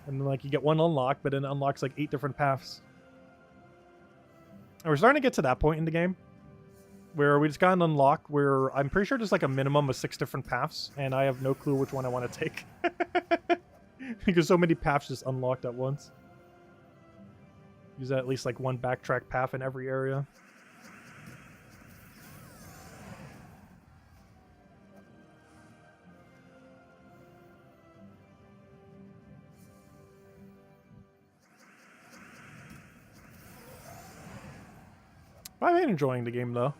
And then, like, you get one unlock, but it unlocks, like, 8 different paths. And we're starting to get to that point in the game, where we just got an unlock where I'm pretty sure there's, like, a minimum of 6 different paths, and I have no clue which one I want to take. Because so many paths just unlocked at once. Use at least, like, one backtrack path in every area. I've been enjoying the game, though.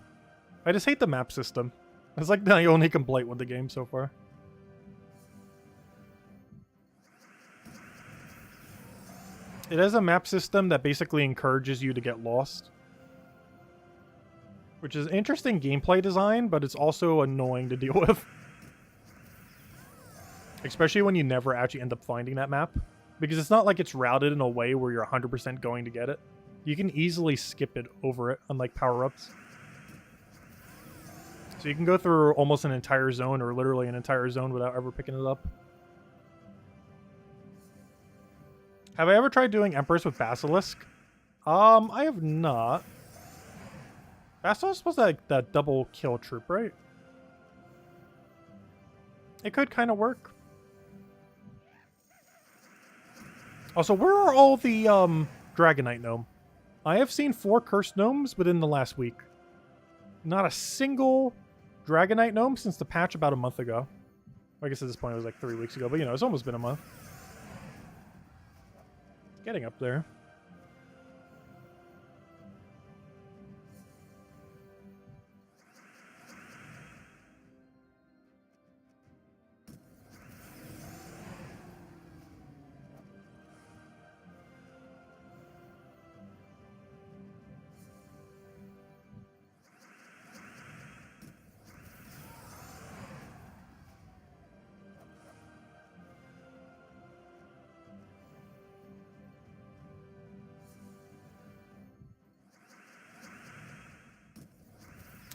I just hate the map system. It's like the only complaint with the game so far. It has a map system that basically encourages you to get lost. Which is interesting gameplay design, but it's also annoying to deal with. Especially when you never actually end up finding that map. Because it's not like it's routed in a way where you're 100% going to get it. You can easily skip it over it, unlike power-ups. So you can go through almost an entire zone, or literally an entire zone, without ever picking it up. Have I ever tried doing Empress with Basilisk? I have not. Basilisk was like that double kill troop, right? It could kind of work. Also, where are all the Dragonite Gnome? I have seen 4 Cursed Gnomes within the last week. Not a single Dragonite Gnome since the patch about a month ago. I guess at this point it was like 3 weeks ago, but you know, it's almost been a month. Getting up there.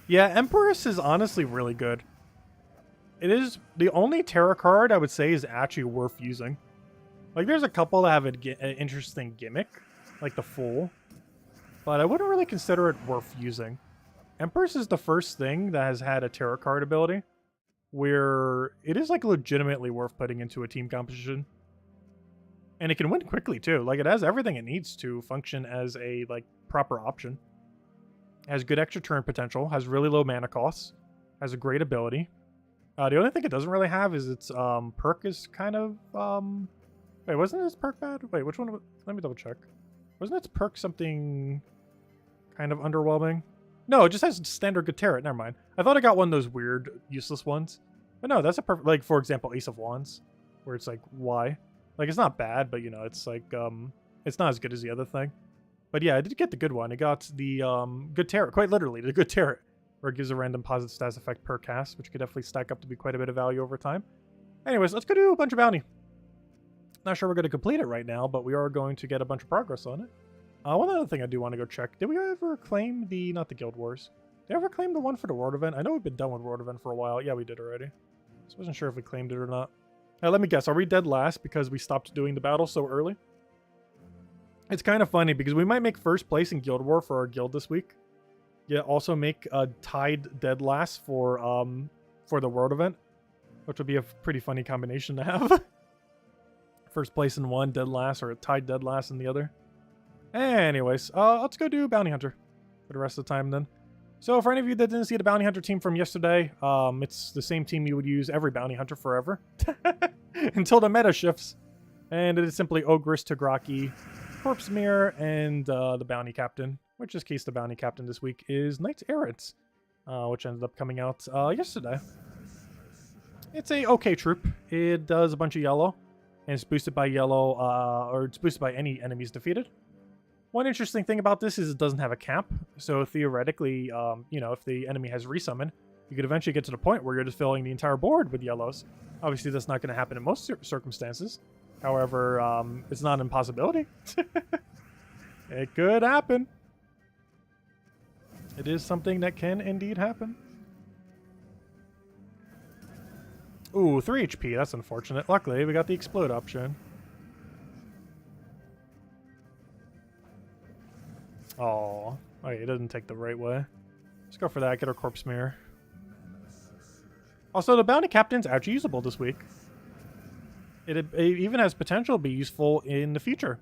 Yeah, Empress is honestly really good. It is the only tarot card I would say is actually worth using. Like, there's a couple that have an interesting gimmick, like the Fool, but I wouldn't really consider it worth using. Empress is the first thing that has had a tarot card ability where it is like legitimately worth putting into a team competition. And it can win quickly too. Like, it has everything it needs to function as a like proper option. Has good extra turn potential, has really low mana costs, has a great ability. The only thing it doesn't really have is its perk is kind of wait, wasn't its perk bad? Wait, which one? Let me double check. Wasn't its perk something kind of underwhelming? No, it just has standard good tarot. Never mind. I thought I got one of those weird, useless ones. But no, that's a perfect, like, for example, Ace of Wands, where it's like, why? Like, it's not bad, but, you know, it's like, it's not as good as the other thing. But yeah, I did get the good one. It got the good tarot, quite literally, the good tarot, where it gives a random positive stats effect per cast, which could definitely stack up to be quite a bit of value over time. Anyways, let's go do a bunch of bounty. Not sure we're going to complete it right now, but we are going to get a bunch of progress on it. One other thing I do want to go check. Did we ever claim the, not the Guild Wars? Did we ever claim the one for the World Event? I know we've been done with World Event for a while. Yeah, we did already. So I wasn't sure if we claimed it or not. Now, let me guess. Are we dead last because we stopped doing the battle so early? It's kind of funny because we might make first place in Guild War for our guild this week. Yeah, also make a tied dead last for the World Event, which would be a pretty funny combination to have. First place in one, dead last, or a tied dead last in the other. Anyways, let's go do Bounty Hunter for the rest of the time then. So for any of you that didn't see the Bounty Hunter team from yesterday, it's the same team you would use every Bounty Hunter forever. Until the meta shifts. And it is simply Ogress, Tagraki, Corpse Mirror, and the Bounty Captain. Which, in this case, the Bounty Captain this week is Knights Errant, which ended up coming out yesterday. It's a okay troop. It does a bunch of yellow, and it's boosted by yellow, or it's boosted by any enemies defeated. One interesting thing about this is it doesn't have a cap, so theoretically, you know, if the enemy has resummon, you could eventually get to the point where you're just filling the entire board with yellows. Obviously, that's not going to happen in most circumstances. However, it's not an impossibility. It could happen. It is something that can indeed happen. Ooh, 3 HP. That's unfortunate. Luckily, we got the explode option. Oh, wait, it doesn't take the right way. Let's go for that. Get our Corpse Mirror. Also, the Bounty Captain's actually usable this week. It even has potential to be useful in the future.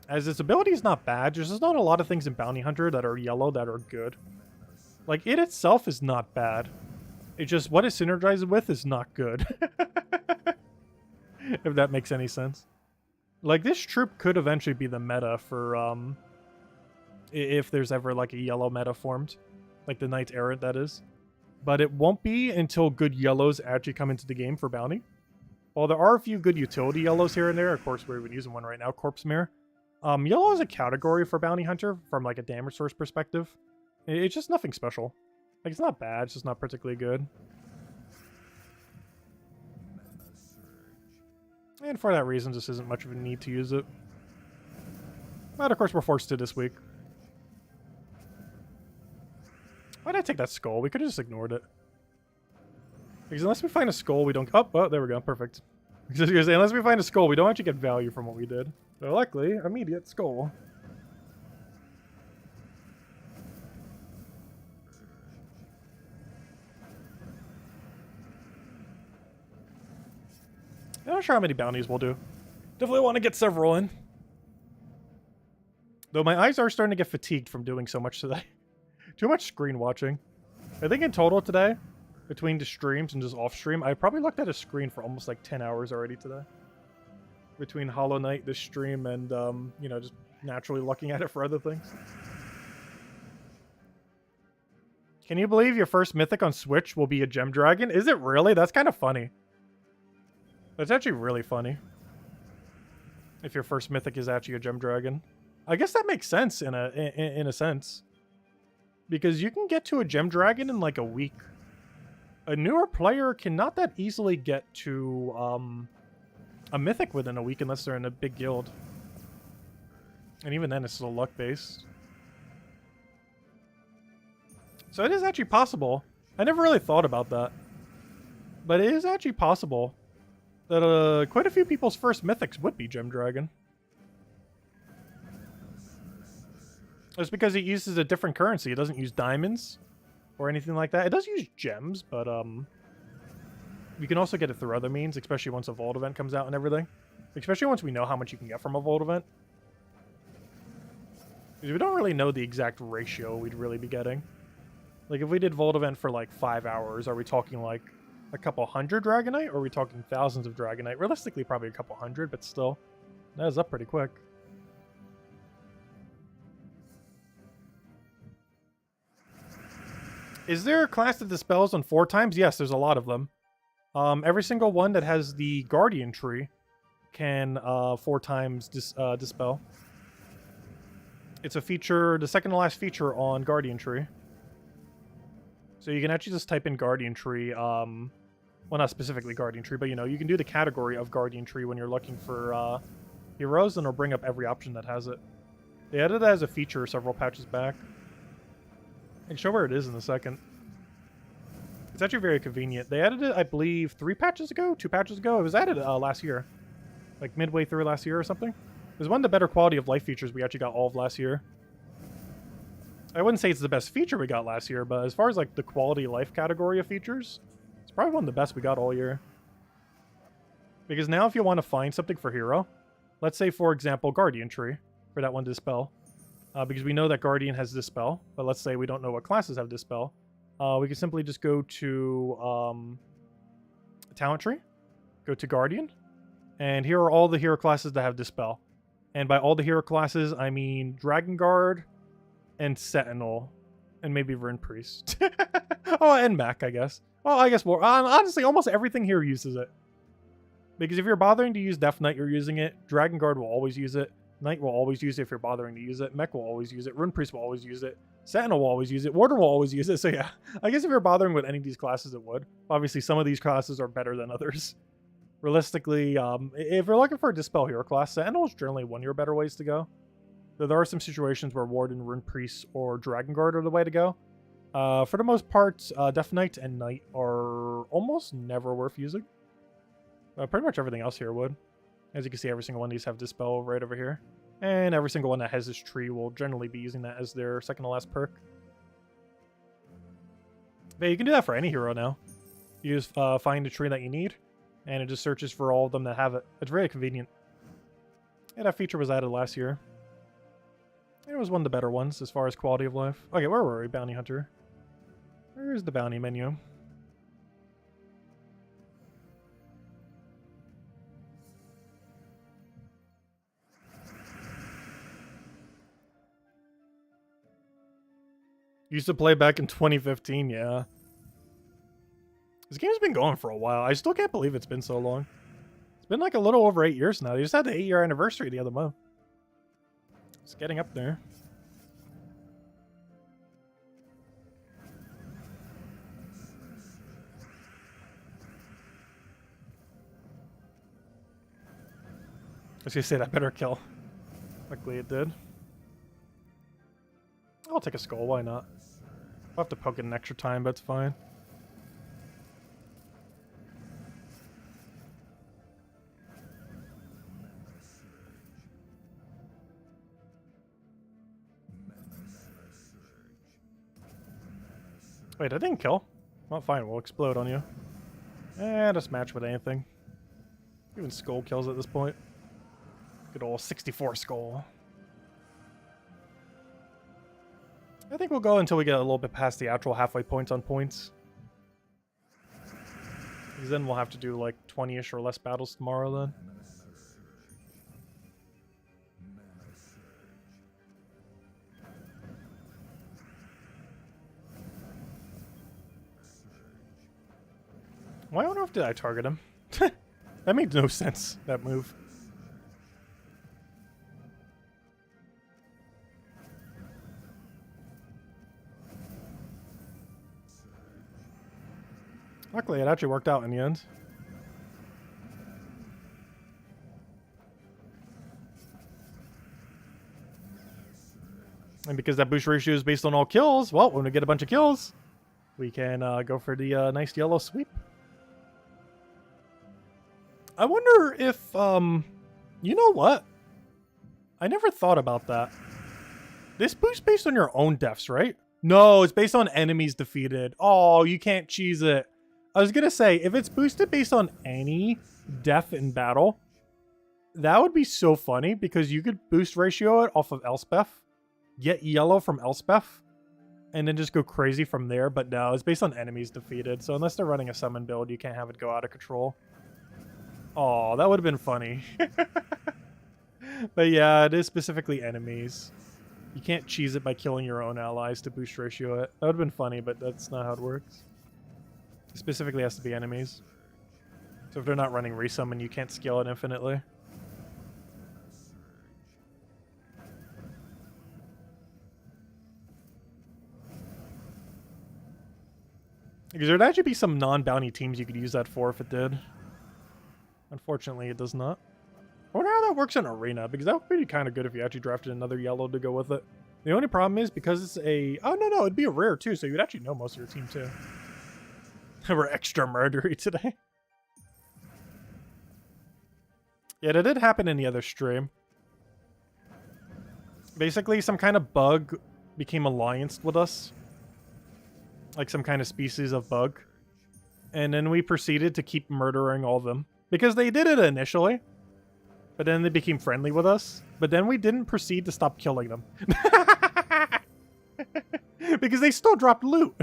As its ability is not bad, there's just not a lot of things in Bounty Hunter that are yellow that are good. Like, it itself is not bad. It's just what it synergizes with is not good. If that makes any sense. Like, this troop could eventually be the meta for, if there's ever, like, a yellow meta formed. Like the Knights Errant, that is. But it won't be until good yellows actually come into the game for Bounty. While there are a few good utility yellows here and there, of course, we're even using one right now, Corpse Mirror. Yellow is a category for Bounty Hunter from, like, a damage source perspective. It's just nothing special. Like, it's not bad, it's just not particularly good. And for that reason, just isn't much of a need to use it. But, of course, we're forced to this week. Why did I take that skull? We could have just ignored it. Because unless we find a skull, we don't... Oh, there we go. Perfect. Because unless we find a skull, we don't actually get value from what we did. So luckily, immediate skull. I'm not sure how many bounties we'll do. Definitely want to get several in. Though my eyes are starting to get fatigued from doing so much today. Too much screen watching. I think in total today, between the streams and just off stream, I probably looked at a screen for almost like 10 hours already today. Between Hollow Knight, this stream, and, you know, just naturally looking at it for other things. Can you believe your first mythic on Switch will be a gem dragon? Is it really? That's kind of funny. That's actually really funny. If your first mythic is actually a gem dragon. I guess that makes sense in a sense. Because you can get to a gem dragon in like a week. A newer player cannot that easily get to a mythic within a week unless they're in a big guild. And even then it's still luck based. So it is actually possible. I never really thought about that. But it is actually possible that quite a few people's first mythics would be Gem Dragon. It's because it uses a different currency. It doesn't use diamonds or anything like that. It does use gems, but you can also get it through other means, especially once a Vault event comes out and everything. Especially once we know how much you can get from a Vault event. Because we don't really know the exact ratio we'd really be getting. Like, if we did Vault event for, like, 5 hours, are we talking, like, a couple hundred Dragonite? Or are we talking thousands of Dragonite? Realistically, probably a couple hundred, but still. That is up pretty quick. Is there a class that dispels on 4 times? Yes, there's a lot of them. Every single one that has the Guardian tree can 4 times dispel. It's a feature, the second to last feature on Guardian Tree. So you can actually just type in Guardian Tree, well, not specifically Guardian Tree, but you know, you can do the category of Guardian Tree when you're looking for heroes, and it'll bring up every option that has it. They added that as a feature several patches back. I can show where it is in a second. It's actually very convenient. They added it, I believe, 3 patches ago? 2 patches ago? It was added last year. Like midway through last year or something. It was one of the better quality of life features we actually got all of last year. I wouldn't say it's the best feature we got last year, but as far as like the quality of life category of features, it's probably one of the best we got all year. Because now if you want to find something for hero, let's say for example Guardian Tree, for that one Dispel, because we know that Guardian has Dispel, but let's say we don't know what classes have Dispel, we can simply just go to Talent Tree, go to Guardian, and here are all the hero classes that have Dispel. And by all the hero classes, I mean Dragon Guard and Sentinel and maybe Rune Priest. Oh, and Mech, I guess. Well, I guess more. Honestly, almost everything here uses it. Because if you're bothering to use Death Knight, you're using it. Dragon Guard will always use it. Knight will always use it if you're bothering to use it. Mech will always use it. Rune Priest will always use it. Sentinel will always use it. Warden will always use it. So yeah, I guess if you're bothering with any of these classes, it would. Obviously, some of these classes are better than others. Realistically, if you're looking for a Dispel hero class, Sentinel is generally one of your better ways to go. Though there are some situations where Warden, Rune Priest, or Dragon Guard are the way to go. For the most part, Death Knight and Knight are almost never worth using. Pretty much everything else here would. As you can see, every single one of these have Dispel right over here. And every single one that has this tree will generally be using that as their second to last perk. But you can do that for any hero now. You just find the tree that you need, and it just searches for all of them that have it. It's very convenient. Yeah, that feature was added last year. It was one of the better ones as far as quality of life. Okay, where were we, Bounty Hunter? Where's the bounty menu? Used to play back in 2015, yeah. This game's been going for a while. I still can't believe it's been so long. It's been like a little over 8 years now. They just had the 8-year anniversary the other month. It's getting up there. I was gonna say that better kill. Luckily it did. I'll take a skull, why not? I'll have to poke it an extra time, but it's fine. Wait, I didn't kill? Well, fine, we'll explode on you. Eh, just match with anything. Even skull kills at this point. Good old 64 skull. I think we'll go until we get a little bit past the actual halfway point on points. Because then we'll have to do like 20-ish or less battles tomorrow then. Why on earth did I target him? That made no sense, that move. Luckily, it actually worked out in the end. And because that boost ratio is based on all kills, well, when we get a bunch of kills, we can go for the nice yellow sweep. I wonder if, you know what? I never thought about that. This boost based on your own deaths, right? No, it's based on enemies defeated. Oh, you can't cheese it. I was gonna say, if it's boosted based on any death in battle, that would be so funny because you could boost ratio it off of Elspeth, get yellow from Elspeth, and then just go crazy from there. But no, it's based on enemies defeated. So unless they're running a summon build, you can't have it go out of control. Oh, that would have been funny. But yeah, it is specifically enemies. You can't cheese it by killing your own allies to boost ratio it. That would have been funny, but that's not how it works. It specifically has to be enemies. So if they're not running resummon, you can't scale it infinitely. Because there'd actually be some non-bounty teams you could use that for if it did. Unfortunately, it does not. I wonder how that works in Arena, because that would be kind of good if you actually drafted another yellow to go with it. The only problem is, because it's a... Oh, no, it'd be a rare, too, so you'd actually know most of your team, too. We're extra murdery today. Yeah, that did happen in the other stream. Basically, some kind of bug became allianced with us. Like some kind of species of bug. And then we proceeded to keep murdering all of them. Because they did it initially. But then they became friendly with us. But then we didn't proceed to stop killing them. Because they still dropped loot.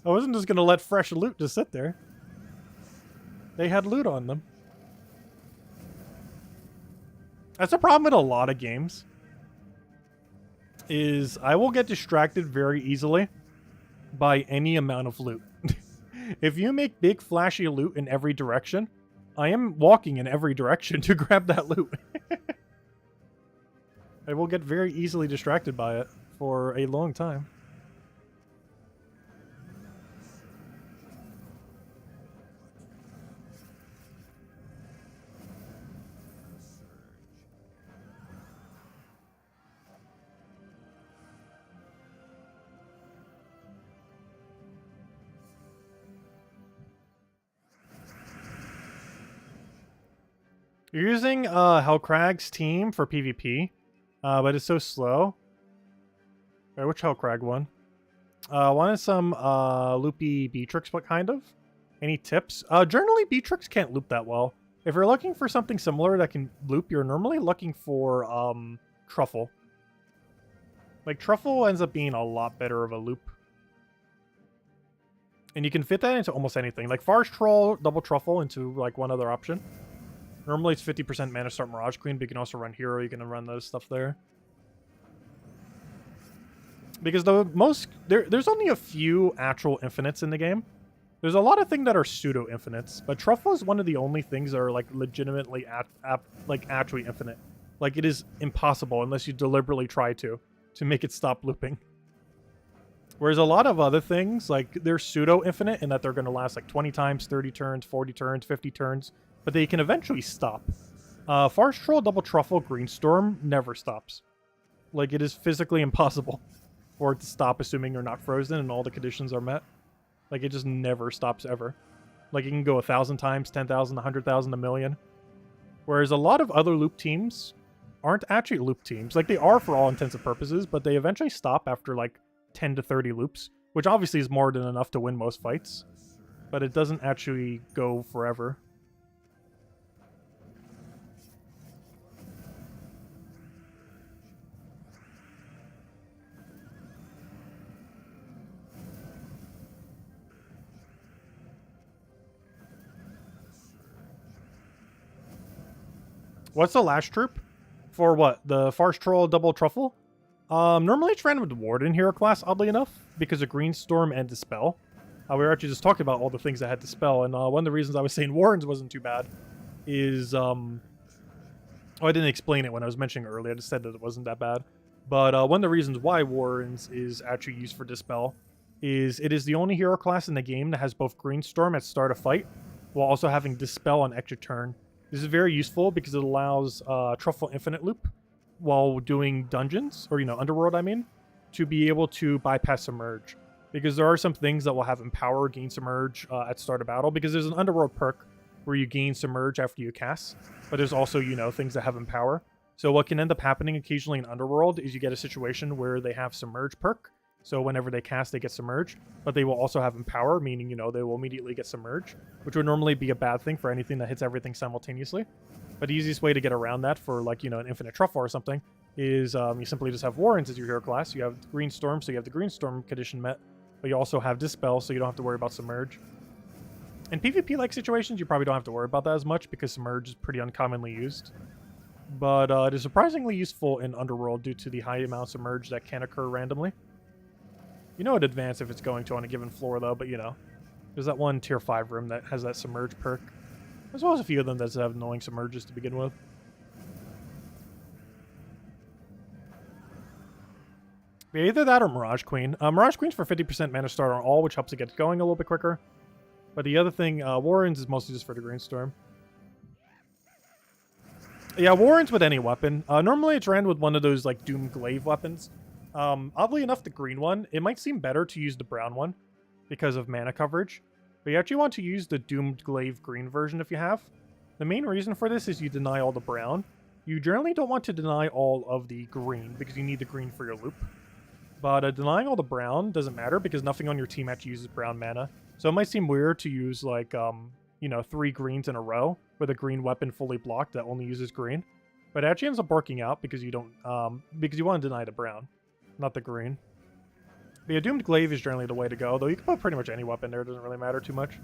I wasn't just going to let fresh loot just sit there. They had loot on them. That's a problem with a lot of games. Is I will get distracted very easily by any amount of loot. If you make big flashy loot in every direction, I am walking in every direction to grab that loot. I will get very easily distracted by it for a long time. You're using Hellcrag's team for PvP, but it's so slow. Wait, which Hellcrag one? Wanted some loopy Beatrix, what kind of? Any tips? Generally, Beatrix can't loop that well. If you're looking for something similar that can loop, you're normally looking for Truffle. Like, Truffle ends up being a lot better of a loop. And you can fit that into almost anything. Like, Forest Troll, double Truffle into, like, one other option. Normally it's 50% Mana Start Mirage Queen, but you can also run Hero, you can run those stuff there. Because there's only a few actual infinites in the game. There's a lot of things that are pseudo-infinites, but Truffle is one of the only things that are like legitimately actually infinite. Like, it is impossible unless you deliberately try to make it stop looping. Whereas a lot of other things, like, they're pseudo-infinite in that they're going to last like 20 times, 30 turns, 40 turns, 50 turns. But they can eventually stop. Forest Troll double Truffle Greenstorm never stops. Like, it is physically impossible for it to stop, assuming you're not frozen and all the conditions are met. Like, it just never stops ever. Like, it can go 1,000 times, 10,000, 100,000, a million. Whereas a lot of other loop teams aren't actually loop teams. Like, they are for all intents and purposes, but they eventually stop after like 10 to 30 loops, which obviously is more than enough to win most fights. But it doesn't actually go forever. What's the last troop? For what? The Forest Troll double Truffle? Normally it's ran with Warden hero class, oddly enough, because of Greenstorm and Dispel. We were actually just talking about all the things that had Dispel, and one of the reasons I was saying Wardens wasn't too bad is, oh, I didn't explain it when I was mentioning it earlier, I just said that it wasn't that bad. But one of the reasons why Wardens is actually used for Dispel is it is the only hero class in the game that has both Greenstorm at start of fight, while also having Dispel on extra turn. This is very useful because it allows Truffle Infinite Loop, while doing dungeons, or, you know, Underworld, I mean, to be able to bypass Submerge. Because there are some things that will have Empower gain Submerge at start of battle, because there's an Underworld perk where you gain Submerge after you cast, but there's also, you know, things that have Empower. So what can end up happening occasionally in Underworld is you get a situation where they have Submerge perk, so whenever they cast, they get Submerge, but they will also have Empower, meaning, you know, they will immediately get Submerge, which would normally be a bad thing for anything that hits everything simultaneously. But the easiest way to get around that for, like, you know, an Infinite Truffle or something is you simply just have Warrens as your hero class. You have Green Storm, so you have the Green Storm condition met, but you also have Dispel, so you don't have to worry about Submerge. In PvP-like situations, you probably don't have to worry about that as much because Submerge is pretty uncommonly used. But it is surprisingly useful in Underworld due to the high amount of Submerge that can occur randomly. You know in advance if it's going to on a given floor, though, but, you know. There's that one Tier 5 room that has that Submerge perk, as well as a few of them that have annoying Submerges to begin with. But either that or Mirage Queen. Mirage Queen's for 50% mana start on all, which helps it get going a little bit quicker. But the other thing, Warrens is mostly just for the Green Storm. Yeah, Warrens with any weapon. Normally it's ran with one of those, like, Doom Glaive weapons. Oddly enough, the green one, it might seem better to use the brown one because of mana coverage. But you actually want to use the Doomed Glaive green version if you have. The main reason for this is you deny all the brown. You generally don't want to deny all of the green because you need the green for your loop. But denying all the brown doesn't matter because nothing on your team actually uses brown mana. So it might seem weird to use, like, you know, 3 greens in a row with a green weapon fully blocked that only uses green. But it actually ends up working out because you don't, because you want to deny the brown, not the green. But yeah, Doomed Glaive is generally the way to go, though you can put pretty much any weapon there, it doesn't really matter too much.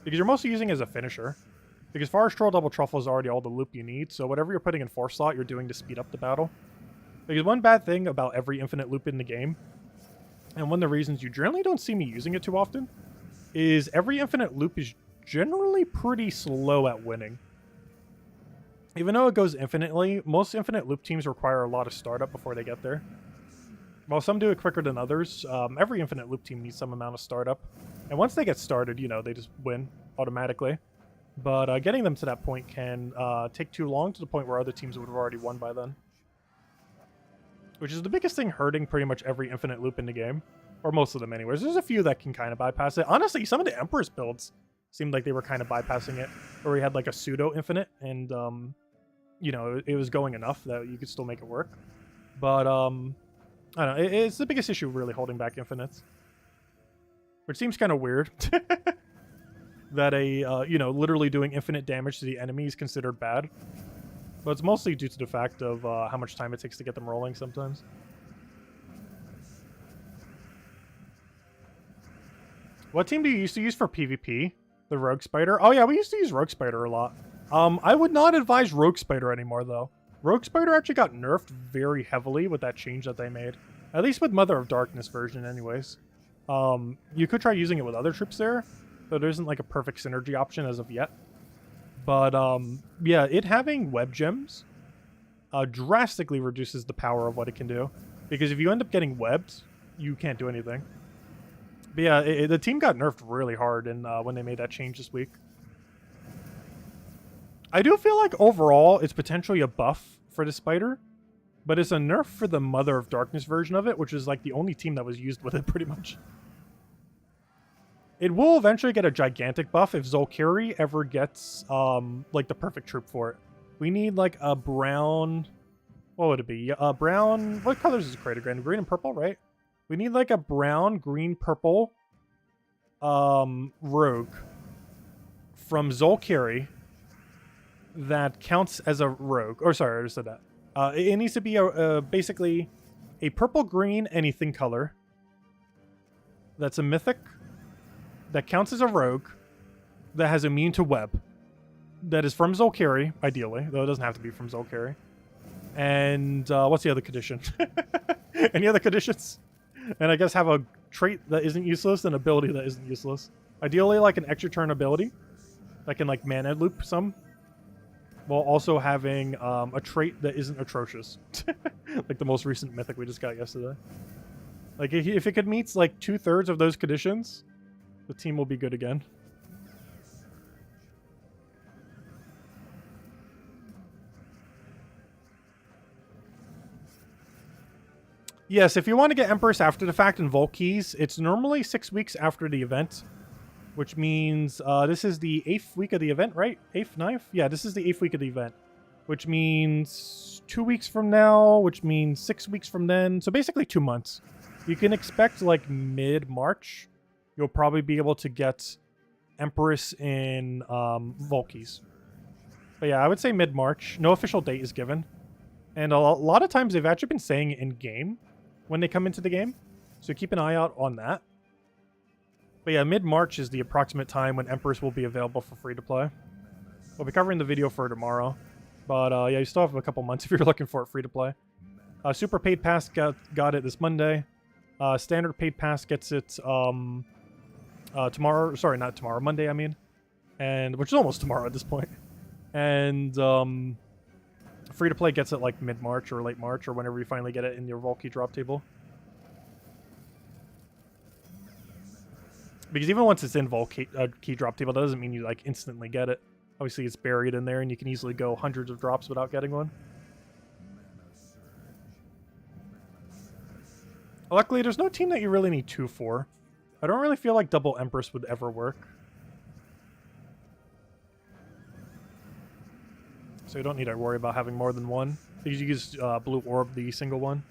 Because you're mostly using it as a finisher. Because Forest Troll Double Truffle is already all the loop you need, so whatever you're putting in 4th slot, you're doing to speed up the battle. Because one bad thing about every infinite loop in the game, and one of the reasons you generally don't see me using it too often, is every infinite loop is generally pretty slow at winning. Even though it goes infinitely, most infinite loop teams require a lot of startup before they get there. While some do it quicker than others, every infinite loop team needs some amount of startup. And once they get started, you know, they just win automatically. But getting them to that point can take too long, to the point where other teams would have already won by then. Which is the biggest thing hurting pretty much every infinite loop in the game. Or most of them anyways. There's a few that can kind of bypass it. Honestly, some of the Empress builds seemed like they were kind of bypassing it. Or we had like a pseudo-infinite and, you know, it was going enough that you could still make it work. But, I don't know. It's the biggest issue really holding back infinites. Which seems kind of weird. That you know, literally doing infinite damage to the enemy is considered bad. But it's mostly due to the fact of how much time it takes to get them rolling sometimes. What team do you used to use for PvP? The Rogue Spider? Oh yeah, we used to use Rogue Spider a lot. I would not advise Rogue Spider anymore though. Rogue Spider actually got nerfed very heavily with that change that they made. At least with Mother of Darkness version anyways. You could try using it with other troops there, but there isn't like a perfect synergy option as of yet. But yeah, it having web gems drastically reduces the power of what it can do. Because if you end up getting webbed, you can't do anything. But yeah, the team got nerfed really hard when they made that change this week. I do feel like overall it's potentially a buff for the Spider, but it's a nerf for the Mother of Darkness version of it, which is like the only team that was used with it pretty much. It will eventually get a gigantic buff if Zolgoth ever gets like the perfect troop for it. We need like a brown, what would it be? Brown, what colors is Crater Grand? Green and purple, right? We need like a brown, green, purple rogue from Zolgoth that counts as a rogue. Or sorry, I just said that. It needs to be basically a purple-green anything color that's a mythic that counts as a rogue that has immune to web. That is from Zolgoth, ideally, though it doesn't have to be from Zolgoth. And what's the other condition? Any other conditions? And I guess have a trait that isn't useless and ability that isn't useless. Ideally, like an extra turn ability that can like mana loop some, while also having a trait that isn't atrocious. Like the most recent mythic we just got yesterday. Like if it could meet like 2/3 of those conditions, the team will be good again. Yes, if you want to get Empress after the fact in Vault Keys, it's normally 6 weeks after the event, which means this is the 8th week of the event, right? 8th, 9th? Yeah, this is the 8th week of the event, which means 2 weeks from now, which means 6 weeks from then. So basically 2 months. You can expect like mid-March, you'll probably be able to get Empress in Vault Keys. But yeah, I would say mid-March. No official date is given. And a lot of times they've actually been saying in-game when they come into the game. So keep an eye out on that. But yeah, mid-March is the approximate time when Empress will be available for free-to-play. We'll be covering the video for tomorrow. But yeah, you still have a couple months if you're looking for it free-to-play. Super Paid Pass got it this Monday. Standard Paid Pass gets it tomorrow. Sorry, not tomorrow. Monday, I mean. And which is almost tomorrow at this point. And free-to-play gets it like mid-March or late March or whenever you finally get it in your Vault Key drop table. Because even once it's in Vault Key drop table, that doesn't mean you like instantly get it. Obviously, it's buried in there, and you can easily go hundreds of drops without getting one. Luckily, there's no team that you really need 2 for. I don't really feel like double Empress would ever work. So you don't need to worry about having more than one. Because you use Blue Orb, the single one.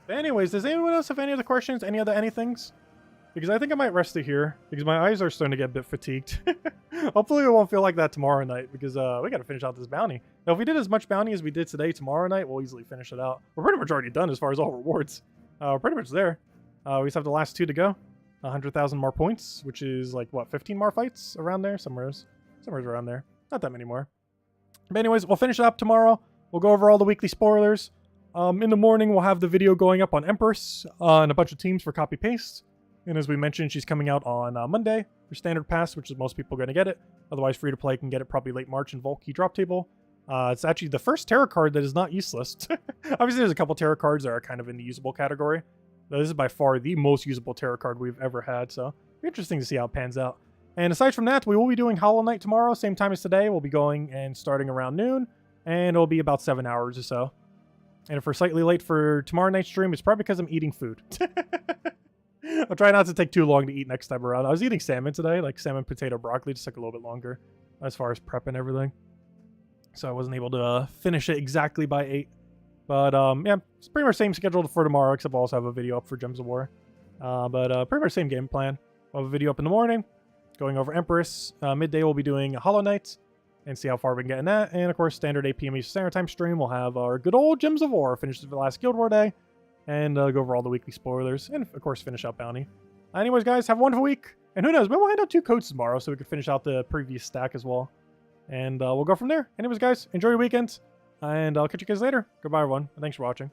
But anyways, does anyone else have any other questions? Any other anythings? Because I think I might rest it here. Because my eyes are starting to get a bit fatigued. Hopefully it won't feel like that tomorrow night. Because we got to finish out this bounty. Now if we did as much bounty as we did today, tomorrow night, we'll easily finish it out. We're pretty much already done as far as all rewards. We're pretty much there. We just have the last 2 to go. 100,000 more points, which is like, what, 15 more fights around there? Somewhere's around there. Not that many more. But anyways, we'll finish it up tomorrow. We'll go over all the weekly spoilers. In the morning, we'll have the video going up on Empress and a bunch of teams for copy-paste. And as we mentioned, she's coming out on Monday for Standard Pass, which is most people going to get it. Otherwise, free-to-play can get it probably late March in Vault Key drop table. It's actually the first tarot card that is not useless. Obviously, there's a couple tarot cards that are kind of in the usable category. This is by far the most usable tarot card we've ever had, so it'll be interesting to see how it pans out. And aside from that, we will be doing Hollow Knight tomorrow, same time as today. We'll be going and starting around noon, and it'll be about 7 hours or so. And if we're slightly late for tomorrow night's stream, it's probably because I'm eating food. I'll try not to take too long to eat next time around. I was eating salmon today, like salmon, potato, broccoli, just took a little bit longer as far as prep and everything. So I wasn't able to finish it exactly by 8. But, yeah, it's pretty much same schedule for tomorrow, except we'll also have a video up for Gems of War. But pretty much same game plan. We'll have a video up in the morning, going over Empress. Midday, we'll be doing Hollow Knight, and see how far we can get in that. And, of course, standard 8 p.m. Eastern Standard Time stream. We'll have our good old Gems of War, finish the last Guild War day, and go over all the weekly spoilers, and, of course, finish out Bounty. Anyways, guys, have a wonderful week. And who knows, maybe we'll hand out 2 codes tomorrow, so we can finish out the previous stack as well. And we'll go from there. Anyways, guys, enjoy your weekend. And I'll catch you guys later. Goodbye, everyone. And thanks for watching.